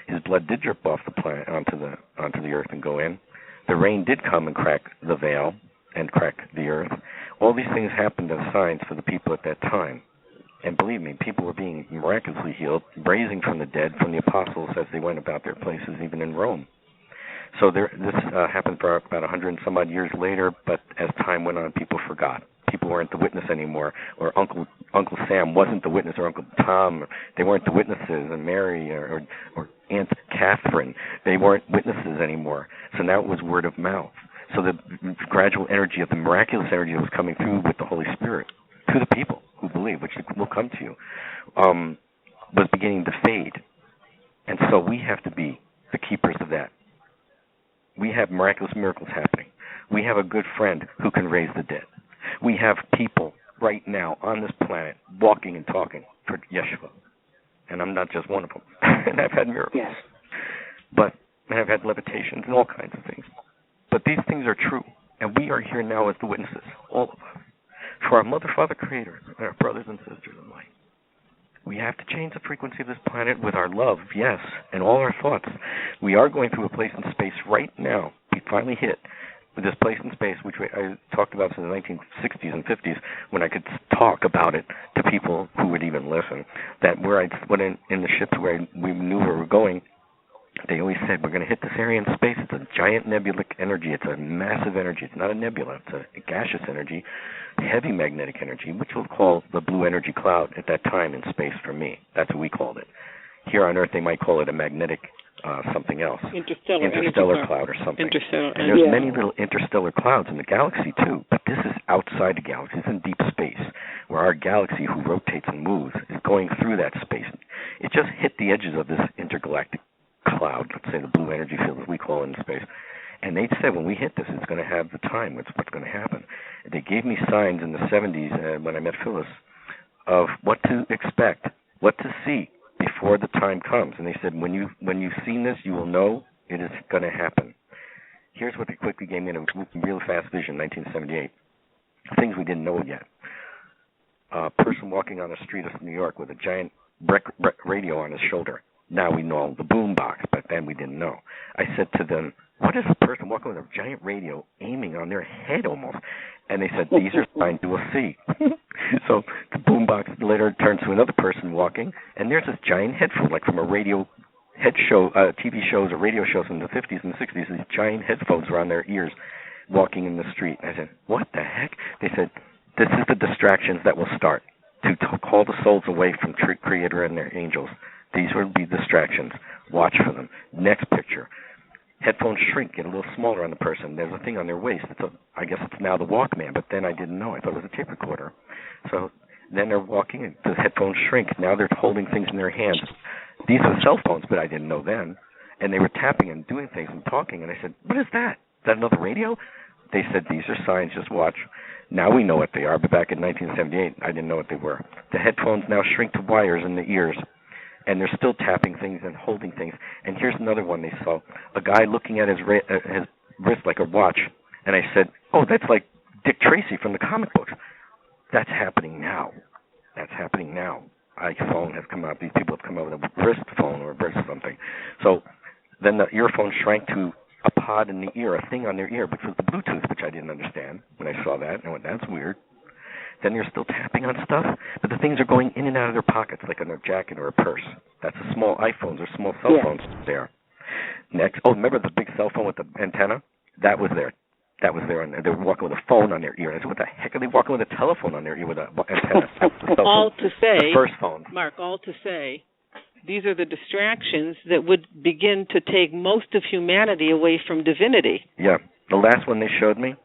His blood did drip off the planet onto the Earth and go in. The rain did come and crack the veil and crack the earth. All these things happened as signs for the people at that time. And believe me, people were being miraculously healed, raising from the dead from the apostles as they went about their places, even in Rome. So this happened for about 100 and some odd years later, but as time went on, people forgot. People weren't the witness anymore, or Uncle Sam wasn't the witness, or Uncle Tom, they weren't the witnesses, and Mary or Aunt Catherine, they weren't witnesses anymore. So now it was word of mouth. So the gradual energy of the miraculous energy that was coming through with the Holy Spirit to the people who believe, which will come to you, was beginning to fade. And so we have to be the keepers of that. We have miraculous miracles happening. We have a good friend who can raise the dead. We have people right now on this planet walking and talking for Yeshua. And I'm not just one of them. And I've had miracles. Yes. And I've had levitations and all kinds of things. But these things are true. And we are here now as the witnesses, all of us, for our Mother, Father, Creator, and our brothers and sisters in light. We have to change the frequency of this planet with our love, yes, and all our thoughts. We are going through a place in space right now. We finally hit this place in space, which I talked about since the 1960s and 50s, when I could talk about it to people who would even listen. That where I went in the ships where we knew where we were going, they always said, we're going to hit this area in space. It's a giant nebulic energy. It's a massive energy. It's not a nebula. It's a gaseous energy, heavy magnetic energy, which we'll call the blue energy cloud at that time in space for me. That's what we called it. Here on Earth, they might call it a magnetic something else. Interstellar cloud or something. And there's many little interstellar clouds in the galaxy, too. But this is outside the galaxy. It's in deep space, where our galaxy, who rotates and moves, is going through that space. It just hit the edges of this intergalactic cloud, let's say the blue energy field, as we call it in space. And they said when we hit this, it's going to have the time. It's what's going to happen. They gave me signs in the 70s when I met Phyllis of what to expect, what to see before the time comes. And they said, when you've seen this, you will know it is going to happen. Here's what they quickly gave me in a real fast vision, 1978. Things we didn't know yet. A person walking on the street of New York with a giant radio on his shoulder. Now we know the boom box, but then we didn't know. I said to them, what is a person walking with a giant radio aiming on their head almost? And they said, these are signs you will see. So the boom box later turns to another person walking, and there's this giant headphone, like from a radio head show, TV shows or radio shows in the 50s and 60s. These giant headphones around their ears walking in the street. I said, what the heck? They said, this is the distractions that will start to call the souls away from Creator and their angels. These will be distractions. Watch for them. Next picture. Headphones shrink, get a little smaller on the person. There's a thing on their waist. I guess it's now the Walkman, but then I didn't know. I thought it was a tape recorder. So Then they're walking, and the headphones shrink. Now they're holding things in their hands. These are cell phones, but I didn't know then. And they were tapping and doing things and talking. And I said, what is that? Is that another radio? They said, these are signs, just watch. Now we know what they are, but back in 1978, I didn't know what they were. The headphones now shrink to wires in the ears, and they're still tapping things and holding things. And here's another one they saw, a guy looking at his wrist like a watch. And I said, oh, that's like Dick Tracy from the comic books. That's happening now. That's happening now. iPhone has come out. These people have come out with a wrist phone or a wrist something. So then the earphone shrank to a pod in the ear, a thing on their ear, which was the Bluetooth, which I didn't understand when I saw that. And I went, that's weird. Then they're still tapping on stuff, but the things are going in and out of their pockets, like in their jacket or a purse. That's the small iPhones or small cell phones there. Next, remember the big cell phone with the antenna? That was there. That was there, and they were walking with a phone on their ear. And I said, what the heck are they walking with a telephone on their ear with an antenna? All to say, the first phone. Mark, all to say, these are the distractions that would begin to take most of humanity away from divinity. Yeah. The last one they showed me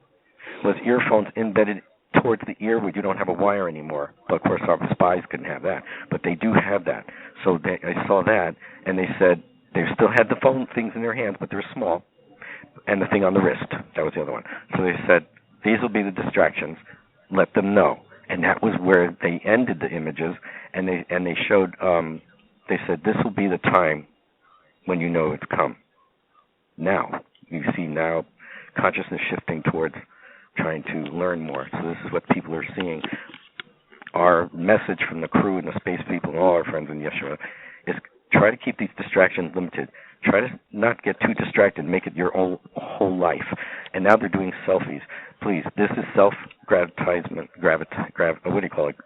was earphones embedded towards the ear where you don't have a wire anymore. But, of course, our spies couldn't have that. But they do have that. So I saw that, and they said they still had the phone things in their hands, but they're small. And the thing on the wrist. That was the other one. So they said, these will be the distractions. Let them know. And that was where they ended the images. And they showed, they said, this will be the time when you know it's come. Now. You see now consciousness shifting towards trying to learn more. So this is what people are seeing. Our message from the crew and the space people and all our friends in Yeshua is try to keep these distractions limited. Try to not get too distracted. Make it your own whole life. And now they're doing selfies. Please, this is self-gravitizement. What do you call it?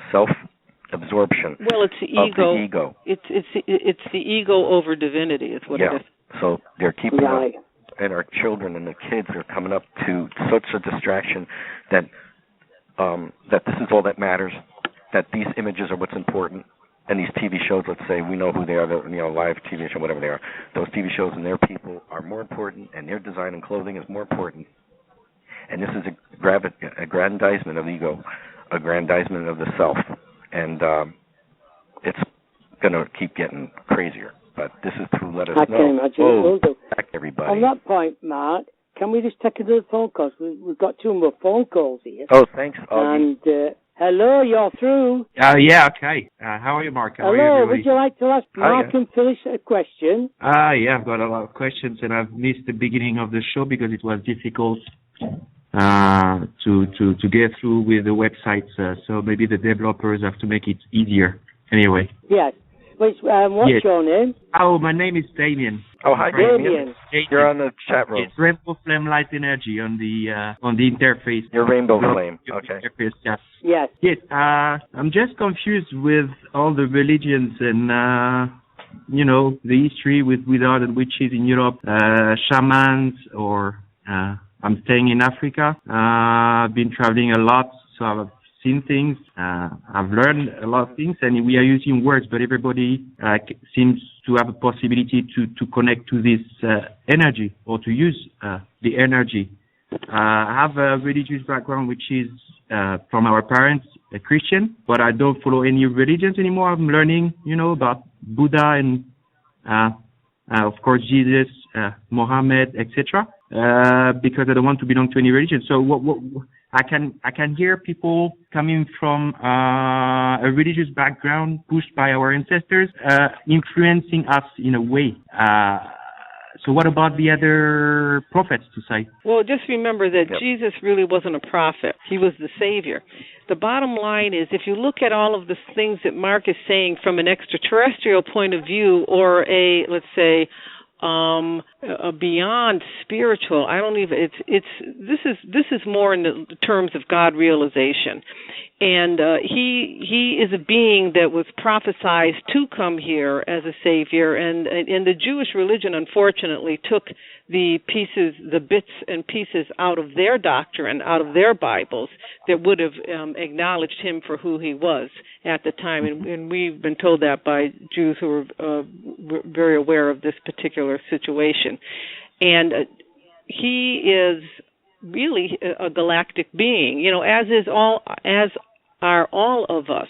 Self-absorption. Well, it's the ego. The ego. It's the ego over divinity. Is what it is. So they're keeping up, and our children and the kids are coming up to such a distraction that that this is all that matters. That these images are what's important. And these TV shows, let's say, we know who they are, live TV show, whatever they are. Those TV shows and their people are more important, and their design and clothing is more important. And this is aggrandizement of ego, aggrandizement of the self. And it's going to keep getting crazier. But this is to let us know. I can imagine. Back everybody. On that point, Mark, can we just take another phone call? We've got two more phone calls here. Oh, thanks. And... hello, you're through. Yeah, okay. How are you, Mark? How Hello, are you, would you like to ask Mark and Phyllis a question? Yeah, I've got a lot of questions, and I've missed the beginning of the show because it was difficult to get through with the websites. So maybe the developers have to make it easier. Anyway. Yes. What's your name? Oh, my name is Damien. Oh, hi, Damien. You're on the chat room. It's Rainbow Flame Light Energy on the interface. Your Rainbow Flame. Okay. Interface, yes. Yes. Yes. I'm just confused with all the religions and the history with wizards and witches in Europe, shamans, or I'm staying in Africa. I've been traveling a lot, so I've seen things. I've learned a lot of things, and we are using words, but everybody seems to have a possibility to connect to this energy or to use the energy. I have a religious background, which is from our parents, a Christian, but I don't follow any religions anymore. I'm learning, about Buddha and, of course, Jesus, Mohammed, etc., because I don't want to belong to any religion. So what I can hear people coming from a religious background pushed by our ancestors, influencing us in a way. So what about the other prophets to say? Well, just remember that Jesus really wasn't a prophet. He was the Savior. The bottom line is, if you look at all of the things that Mark is saying from an extraterrestrial point of view, or let's say, a beyond spiritual, this is more in the terms of God realization. And he is a being that was prophesied to come here as a savior, and the Jewish religion unfortunately took the bits and pieces out of their doctrine, out of their Bibles, that would have acknowledged him for who he was at the time. And we've been told that by Jews who were very aware of this particular situation. And he is really a galactic being, as are all of us.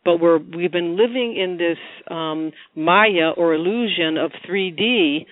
But we've been living in this Maya or illusion of 3D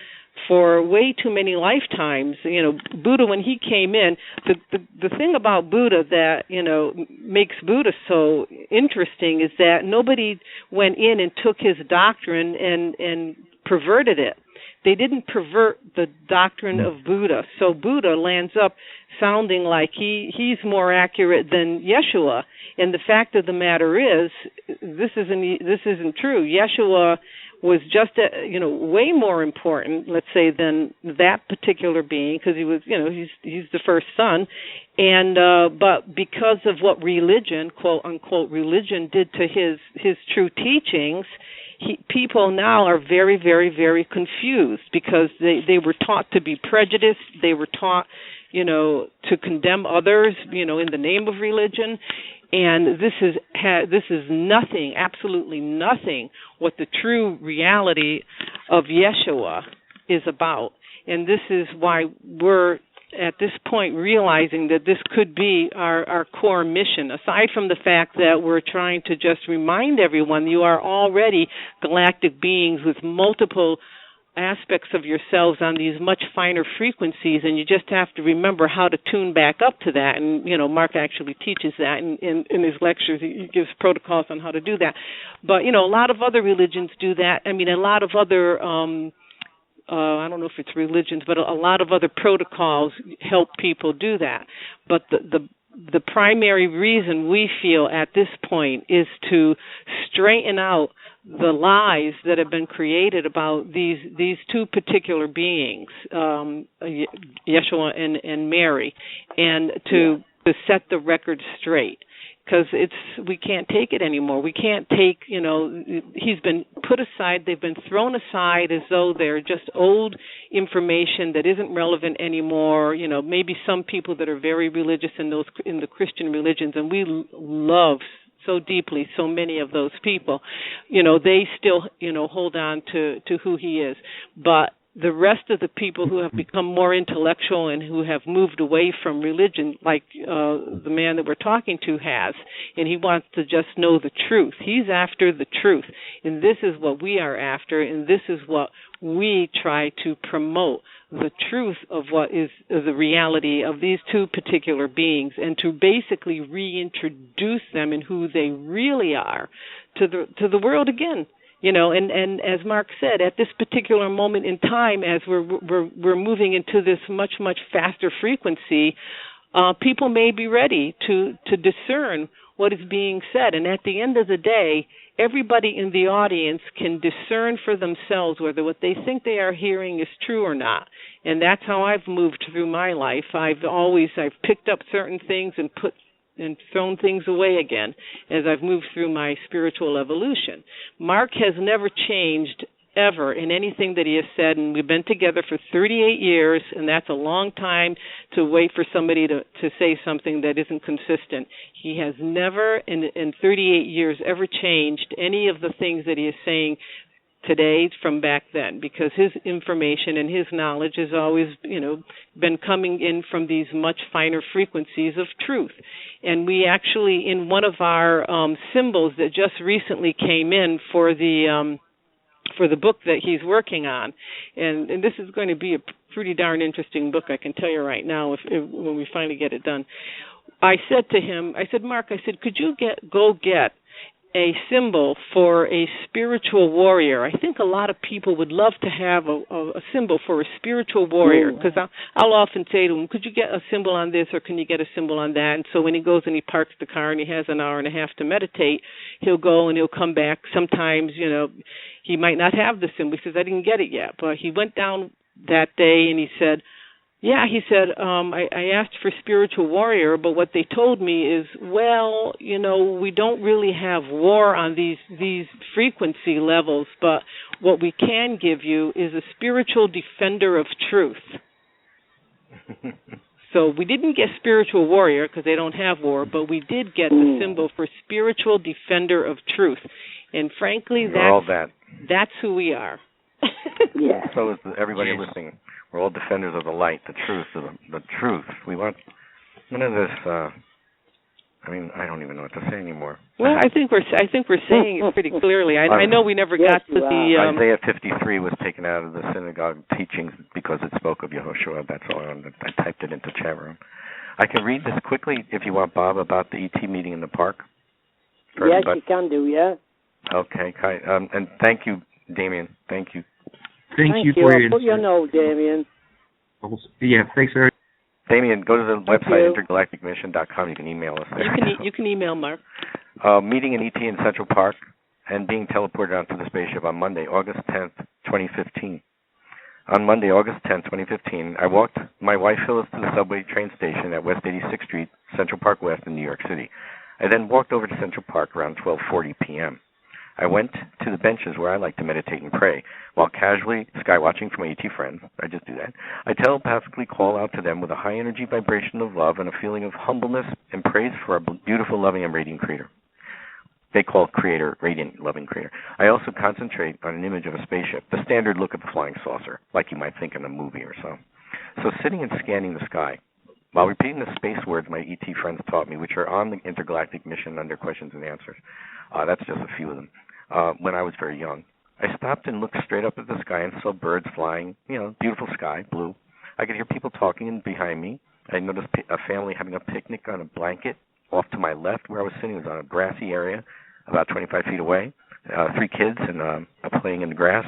for way too many lifetimes. You know, Buddha, when he came in, the thing about Buddha that, you know, makes Buddha so interesting is that nobody went in and took his doctrine and perverted it. They didn't pervert the doctrine of Buddha. So Buddha lands up sounding like he's more accurate than Yeshua. And the fact of the matter is, this isn't true. Yeshua was just, way more important, let's say, than that particular being, because he was, he's the first son. And but because of what religion, quote unquote, religion did to his true teachings, people now are very, very, very confused because they were taught to be prejudiced. They were taught, to condemn others, in the name of religion. And this is nothing, absolutely nothing, what the true reality of Yeshua is about. And this is why we're at this point realizing that this could be our core mission, aside from the fact that we're trying to just remind everyone you are already galactic beings with multiple aspects of yourselves on these much finer frequencies, and you just have to remember how to tune back up to that. And, Marc actually teaches that in his lectures. He gives protocols on how to do that. But, a lot of other religions do that. I mean, a lot of other I don't know if it's religions, but a lot of other protocols help people do that. But the primary reason we feel at this point is to straighten out the lies that have been created about these two particular beings, Yeshua and Mary, and to set the record straight. Because we can't take it anymore. We can't take, he's been put aside, they've been thrown aside as though they're just old information that isn't relevant anymore. Maybe some people that are very religious in the Christian religions, and we love so deeply so many of those people, they still, hold on to who he is. But the rest of the people who have become more intellectual and who have moved away from religion, like the man that we're talking to has, and he wants to just know the truth. He's after the truth, and this is what we are after, and this is what we try to promote, the truth of what is the reality of these two particular beings, and to basically reintroduce them in who they really are to the world again. And as Marc said, at this particular moment in time, as we're moving into this much, much faster frequency, people may be ready to discern what is being said. And at the end of the day, everybody in the audience can discern for themselves whether what they think they are hearing is true or not. And that's how I've moved through my life. I've picked up certain things and thrown things away again as I've moved through my spiritual evolution. Marc has never changed ever in anything that he has said, and we've been together for 38 years, and that's a long time to wait for somebody to say something that isn't consistent. He has never in 38 years ever changed any of the things that he is saying today from back then, because his information and his knowledge has always, been coming in from these much finer frequencies of truth. And we actually, in one of our symbols that just recently came in for the book that he's working on, and this is going to be a pretty darn interesting book, I can tell you right now, when we finally get it done. I said to him, Marc, could you go get a symbol for a spiritual warrior? I think a lot of people would love to have a symbol for a spiritual warrior, because I'll often say to him, could you get a symbol on this or can you get a symbol on that? And so when he goes and he parks the car and he has an hour and a half to meditate, he'll go and he'll come back. Sometimes, he might not have the symbol. He says, I didn't get it yet. But he went down that day and he said, I asked for spiritual warrior, but what they told me is, we don't really have war on these frequency levels, but what we can give you is a spiritual defender of truth. So we didn't get spiritual warrior because they don't have war, but we did get the symbol for spiritual defender of truth. And frankly, that's who we are. Yeah. So is everybody listening. We're all defenders of the light, the truth, the truth. We want none of this I mean, I don't even know what to say anymore. Well, I think we're saying it pretty clearly. I know we never got to the Isaiah 53 was taken out of the synagogue teachings because it spoke of Yehoshua. That's all. I typed it into chat room. I can read this quickly if you want, Bob, about the ET meeting in the park. Yes, everybody. You can do. Yeah. Okay, and thank you, Damien. Thank you. Thank you for your. Put your note, Damien. Yeah, thanks very much. Damien, go to the website, intergalacticmission.com. You can email us there. You can email Mark. Meeting an ET in Central Park and being teleported onto the spaceship on Monday, August 10th, 2015. On Monday, August 10th, 2015, I walked my wife Phyllis to the subway train station at West 86th Street, Central Park West in New York City. I then walked over to Central Park around 12:40 p.m. I went to the benches where I like to meditate and pray, while casually skywatching for my ET friends. I just do that. I telepathically call out to them with a high energy vibration of love and a feeling of humbleness and praise for our beautiful, loving, and radiant Creator. They call Creator radiant, loving Creator. I also concentrate on an image of a spaceship, the standard look of the flying saucer, like you might think in a movie or so. So sitting and scanning the sky, while repeating the space words my ET friends taught me, which are on the intergalactic mission under questions and answers. That's just a few of them. When I was very young, I stopped and looked straight up at the sky and saw birds flying, beautiful sky, blue. I could hear people talking behind me. I noticed a family having a picnic on a blanket off to my left where I was sitting. It was on a grassy area about 25 feet away. 3 kids and playing in the grass.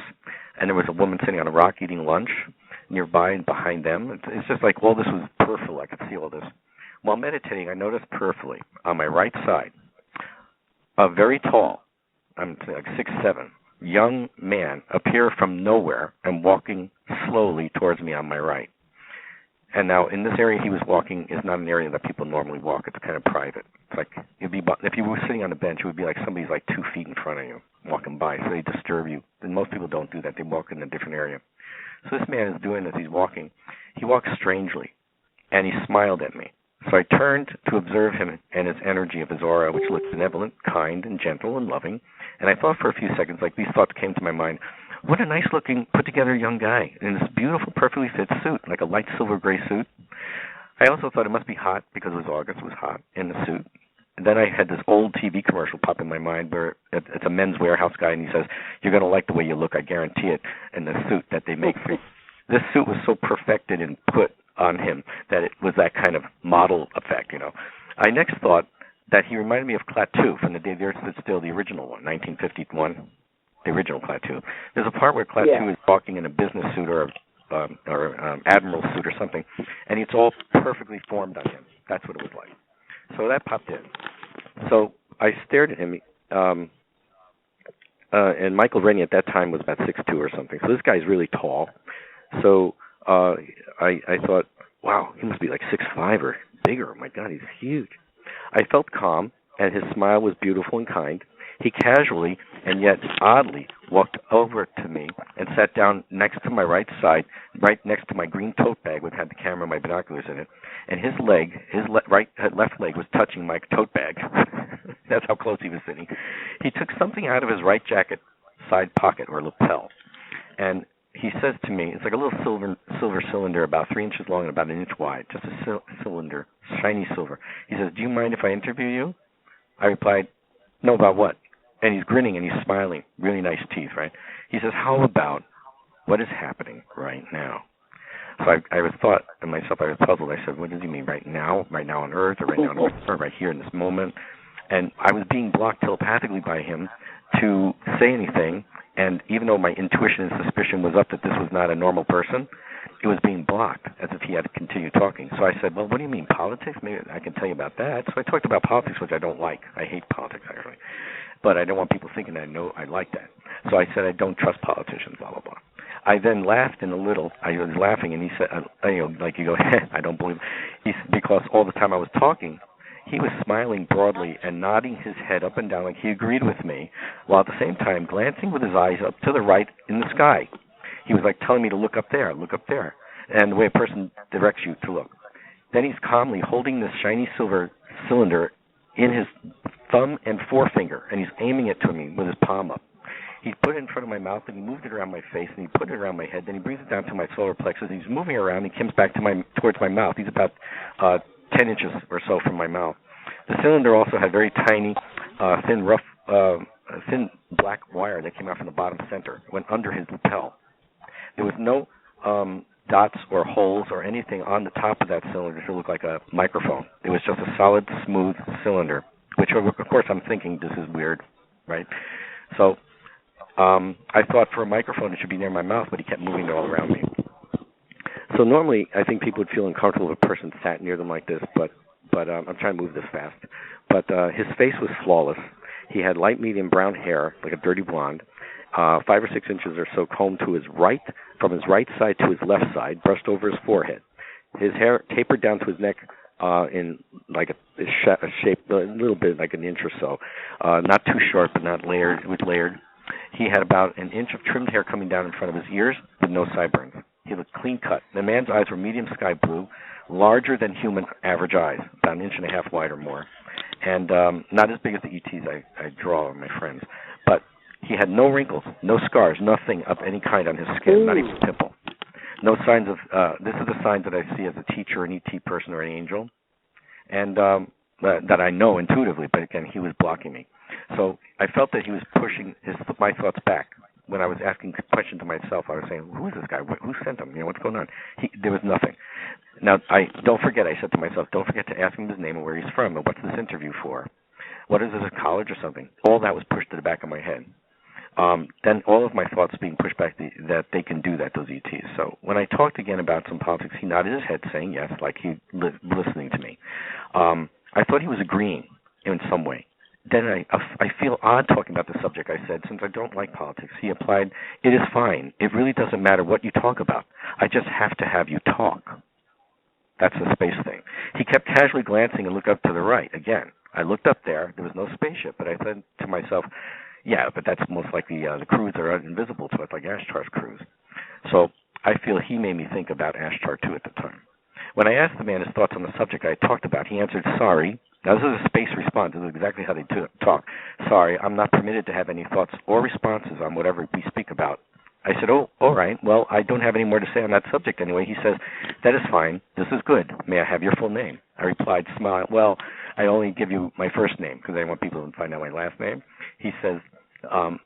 And there was a woman sitting on a rock eating lunch nearby and behind them. It's just like all this was peripheral. I could see all this. While meditating, I noticed peripherally on my right side a very tall, I'm like 6'7", young man appear from nowhere and walking slowly towards me on my right. And now in this area he was walking is not an area that people normally walk. It's kind of private. It's like if you were sitting on a bench, it would be like somebody's like 2 feet in front of you walking by, so they disturb you. And most people don't do that. They walk in a different area. So this man is doing this. He's walking. He walks strangely, and he smiled at me. So I turned to observe him and his energy of his aura, which looked benevolent, kind, and gentle, and loving. And I thought for a few seconds, like these thoughts came to my mind, what a nice-looking, put-together young guy in this beautiful, perfectly fit suit, like a light silver gray suit. I also thought it must be hot because it was August. It was hot in the suit. And then I had this old TV commercial pop in my mind where it's a Men's Warehouse guy, and he says, you're going to like the way you look, I guarantee it, in the suit that they make for you. This suit was so perfected and put on him that it was that kind of model effect, I next thought that he reminded me of Klaatu from The Day the Earth Stood Still, the original one, 1951, the original Klaatu. There's a part where Klaatu is walking in a business suit or admiral suit or something, and it's all perfectly formed on him. That's what it was like. So that popped in. So I stared at him, and Michael Rennie at that time was about 6'2" or something. So this guy's really tall. So I thought, wow, he must be like 6'5" or bigger. Oh my God, he's huge. I felt calm, and his smile was beautiful and kind. He casually and yet oddly walked over to me and sat down next to my right side, right next to my green tote bag, which had the camera and my binoculars in it. And his left leg was touching my tote bag. That's how close he was sitting. He took something out of his right jacket side pocket or lapel, and he says to me, it's like a little silver cylinder about 3 inches long and about 1 inch wide, just a cylinder, shiny silver. He says, do you mind if I interview you? I replied, no, about what? And he's grinning and he's smiling, really nice teeth, right? He says, how about what is happening right now? So I thought to myself, I was puzzled. I said, what does he mean, right now? Right now on Earth, or right now on Earth, or right here in this moment? And I was being blocked telepathically by him to say anything. And even though my intuition and suspicion was up that this was not a normal person, it was being blocked as if he had to continue talking. So I said, well, what do you mean, politics? Maybe I can tell you about that. So I talked about politics, which I don't like. I hate politics, actually. But I don't want people thinking I know I like that. So I said, I don't trust politicians, blah, blah, blah. I then laughed in a little. I was laughing, and he said, like you go, I don't believe it. Because all the time I was talking, he was smiling broadly and nodding his head up and down like he agreed with me, while at the same time glancing with his eyes up to the right in the sky. He was like telling me to look up there, and the way a person directs you to look. Then he's calmly holding this shiny silver cylinder in his thumb and forefinger, and he's aiming it to me with his palm up. He put it in front of my mouth, and he moved it around my face, and he put it around my head. Then he brings it down to my solar plexus. He's moving around. He comes back to towards my mouth. He's about 10 inches or so from my mouth. The cylinder also had very tiny, thin black wire that came out from the bottom center, went under his lapel. There was no dots or holes or anything on the top of that cylinder to look like a microphone. It was just a solid, smooth cylinder, which, of course, I'm thinking this is weird, right? So I thought for a microphone it should be near my mouth, but he kept moving it all around me. So normally I think people would feel uncomfortable if a person sat near them like this, but I'm trying to move this fast. But his face was flawless. He had light medium brown hair, like a dirty blonde, 5 or 6 inches or so combed to his right, from his right side to his left side, brushed over his forehead. His hair tapered down to his neck in like a shape, a little bit like an inch or so. Not too short, but not layered. It was layered. He had about an inch of trimmed hair coming down in front of his ears with no sideburns. He looked clean cut. The man's eyes were medium sky blue, larger than human average eyes, about an inch and a half wide or more, and not as big as the ETs I draw on my friends. But he had no wrinkles, no scars, nothing of any kind on his skin, not even a pimple. No signs of, this is the signs that I see as a teacher, an ET person, or an angel, and that I know intuitively, but again, he was blocking me. So I felt that he was pushing my thoughts back. When I was asking questions to myself, I was saying, who is this guy? Who sent him? What's going on? There was nothing. Now, I said to myself, don't forget to ask him his name and where he's from and what's this interview for. What is this, a college or something? All that was pushed to the back of my head. Then all of my thoughts being pushed back that they can do that, those ETs. So when I talked again about some politics, he nodded his head saying yes, like he listening to me. I thought he was agreeing in some way. Then I feel odd talking about the subject, I said, since I don't like politics. He implied, it is fine. It really doesn't matter what you talk about. I just have to have you talk. That's the space thing. He kept casually glancing and looked up to the right. Again, I looked up there. There was no spaceship, but I said to myself, yeah, but that's most likely the crews that are invisible to us, like Ashtar's crews. So I feel he made me think about Ashtar, too, at the time. When I asked the man his thoughts on the subject I talked about, he answered, sorry. Now, this is a space response. This is exactly how they talk. Sorry, I'm not permitted to have any thoughts or responses on whatever we speak about. I said, oh, all right. Well, I don't have any more to say on that subject anyway. He says, that is fine. This is good. May I have your full name? I replied, smile. Well, I only give you my first name because I want people to find out my last name. He says, I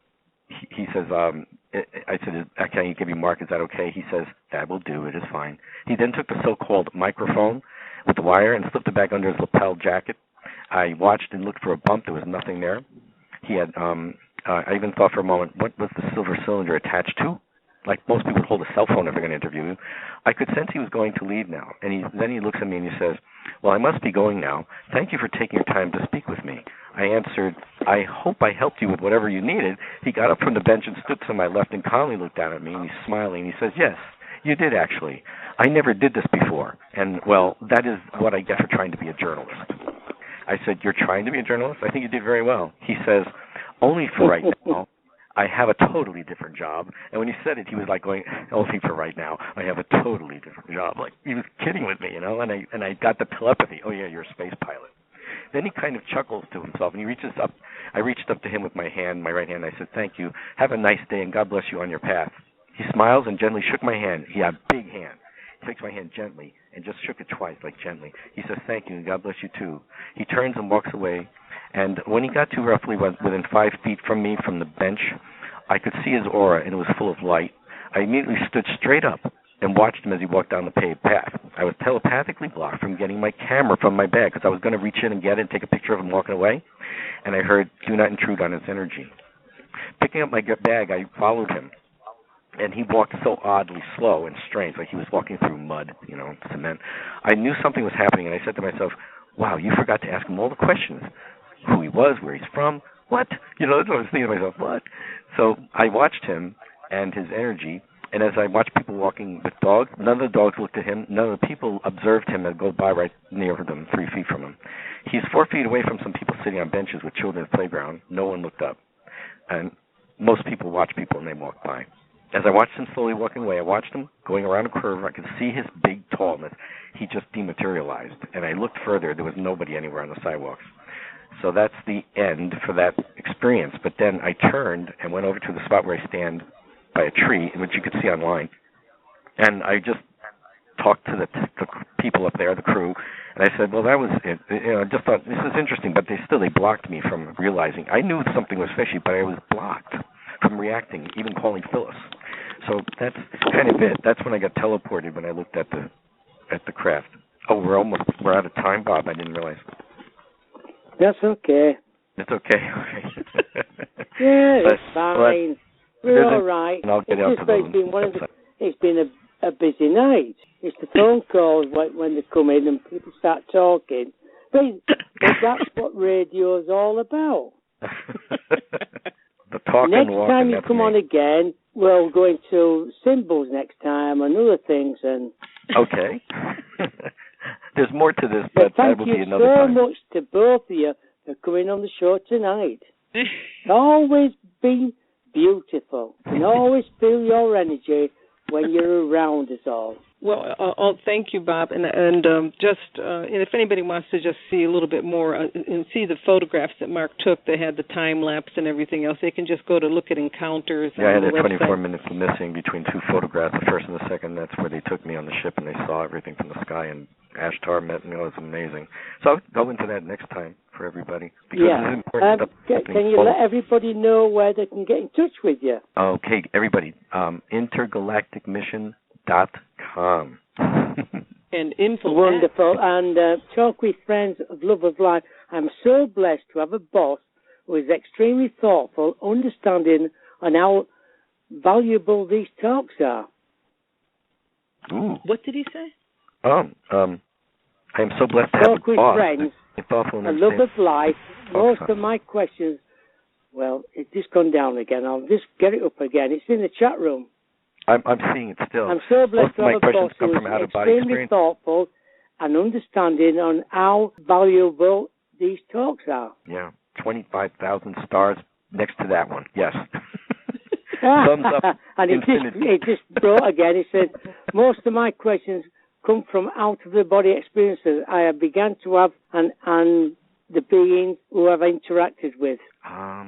said, can I give you Marc? Is that okay? He says, that will do. It is fine. He then took the so-called microphone with the wire and slipped it back under his lapel jacket. I watched and looked for a bump. There was nothing there. He had, I even thought for a moment, what was the silver cylinder attached to? Like most people would hold a cell phone if they're going to interview him. I could sense he was going to leave now. And then he looks at me and he says, well, I must be going now. Thank you for taking your time to speak with me. I answered, I hope I helped you with whatever you needed. He got up from the bench and stood to my left and calmly looked down at me, and he's smiling. He says, yes, you did actually. I never did this before. And, well, that is what I get for trying to be a journalist. I said, you're trying to be a journalist? I think you did very well. He says, only for right now. I have a totally different job. And when he said it, he was like going, only for right now. I have a totally different job. Like, he was kidding with me, and I got the telepathy. Oh, yeah, you're a space pilot. Then he kind of chuckles to himself, and he reaches up. I reached up to him with my right hand, and I said, thank you. Have a nice day, and God bless you on your path. He smiles and gently shook my hand. He had a big hand. He takes my hand gently and just shook it twice, like gently. He says, thank you, and God bless you too. He turns and walks away, and when he got to roughly within 5 feet from me from the bench, I could see his aura, and it was full of light. I immediately stood straight up and watched him as he walked down the paved path. I was telepathically blocked from getting my camera from my bag because I was going to reach in and get it and take a picture of him walking away, and I heard, do not intrude on his energy. Picking up my bag, I followed him. And he walked so oddly slow and strange, like he was walking through mud, cement. I knew something was happening, and I said to myself, wow, you forgot to ask him all the questions. Who he was, where he's from, what? That's what I was thinking to myself, what? So I watched him and his energy, and as I watched people walking with dogs, none of the dogs looked at him. None of the people observed him and go by right near them, 3 feet from him. He's 4 feet away from some people sitting on benches with children at the playground. No one looked up. And most people watch people and they walk by. As I watched him slowly walking away, I watched him going around a curve. I could see his big tallness. He just dematerialized. And I looked further. There was nobody anywhere on the sidewalks. So that's the end for that experience. But then I turned and went over to the spot where I stand by a tree, which you could see online. And I just talked to the people up there, the crew, and I said, well, that was it. I just thought, this is interesting, but they blocked me from realizing. I knew something was fishy, but I was blocked from reacting, even calling Phyllis. So that's kind of it. That's when I got teleported when I looked at the craft. Oh, we're out of time, Bob. I didn't realize. That's okay. It's okay. Yeah, it's fine. We're all right. And I'll get out to it's been a busy night. It's the phone calls when they come in and people start talking. But that's what radio's all about. The talk next and walk. Time you come on again, we'll go into symbols next time and other things. And okay. There's more to this, but that will be another time. Thank you so much to both of you for coming on the show tonight. It's always been beautiful. You can always feel your energy when you're around us all. Well, thank you, Bob. And if anybody wants to just see a little bit more and see the photographs that Marc took, they had the time lapse and everything else. They can just go to look at encounters. Yeah, I had 24 minutes missing between two photographs, the first and the second. That's where they took me on the ship and they saw everything from the sky. And Ashtar met me. It was amazing. So I'll go into that next time for everybody. Because it's important stuff. Can you let everybody know where they can get in touch with you? Okay, everybody. intergalacticmission.com. And info. Wonderful. And talk with friends of Love of Life. I'm so blessed to have a boss who is extremely thoughtful, understanding on how valuable these talks are. Ooh. What did he say? I am so blessed to have a boss. Talk with friends, a Love of Life. Most of my questions, well, it's just gone down again. I'll just get it up again. It's in the chat room. I'm seeing it still. I'm so blessed to have a boss who is extremely thoughtful and understanding on how valuable these talks are. Yeah, 25,000 stars next to that one. Yes. Thumbs up. And it just brought again. It said, most of my questions come from out-of-the-body experiences I have begun to have and the beings who I've interacted with. I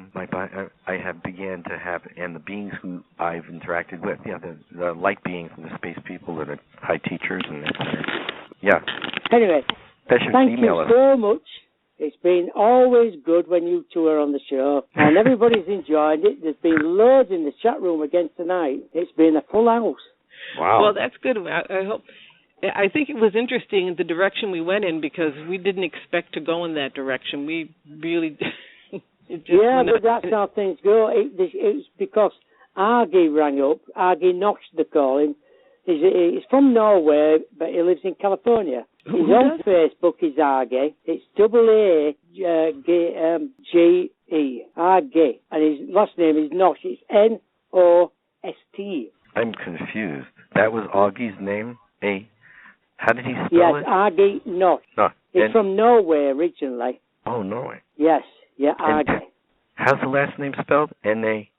have began to have, and the beings who I've interacted with. Yeah, the light beings and the space people that are high teachers. And yeah. Anyway, thank you so much. It's been always good when you two are on the show, and everybody's enjoyed it. There's been loads in the chat room again tonight. It's been a full house. Wow. Well, that's good. I think it was interesting the direction we went in because we didn't expect to go in that direction. We really... but that's how things go. It's because Argy rang up. Argy Knox, they call him. He's from Norway, but he lives in California. He's on Facebook, he's Argy. It's A-A-G-E, Argy. And his last name is Knox. It's N-O-S-T. I'm confused. That was Auggie's name? How did he spell it? Yes, Argy Knox. He's from Norway originally. Oh, Norway. Yes. Yeah, Argy. How's the last name spelled? N-A?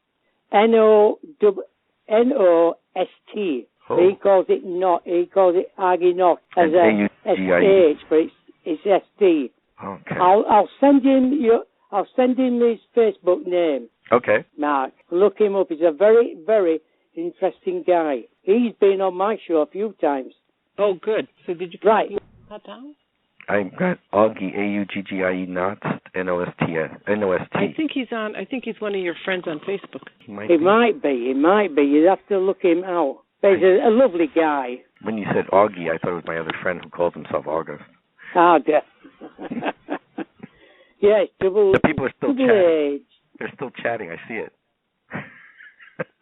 N-O-S-T. Oh. He calls it not. He calls it Argy Knox as a S-H, but it's S-T. Okay. I'll send him his Facebook name. Okay. Marc, look him up. He's a very, very interesting guy. He's been on my show a few times. Oh, good. So did you right that down? I got Augie, A-U-G-G-I-E, Knox, N-O-S-T. I think he's one of your friends on Facebook. He might be. You'd have to look him out. But he's a lovely guy. When you said Augie, I thought it was my other friend who calls himself August. Yeah, it's double. The people are still chatting. They're still chatting. I see it.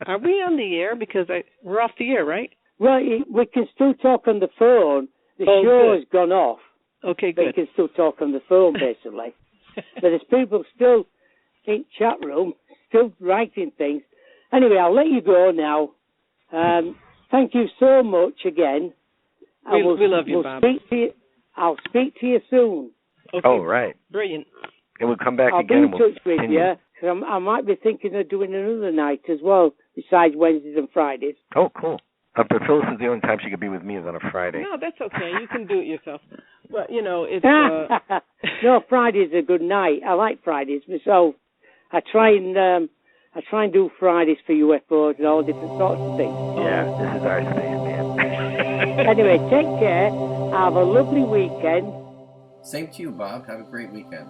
Are we on the air? Because we're off the air, right? Well, we can still talk on the phone. The show has gone off. Okay, but good. You can still talk on the phone, basically. But there's people still in chat room, still writing things. Anyway, I'll let you go now. Thank you so much again. We love you, Bob. I'll speak to you soon. Okay. Oh, right. Brilliant. And we'll come back I'll again. I'll be in touch with you. Cause I might be thinking of doing another night as well, besides Wednesdays and Fridays. Oh, cool. But Phyllis is the only time she could be with me is on a Friday. No, that's okay. You can do it yourself. But, it's... No, Friday's a good night. I like Fridays myself. I try and do Fridays for UFOs and all different sorts of things. Yeah, this is our space, man. Anyway, take care. Have a lovely weekend. Same to you, Bob. Have a great weekend.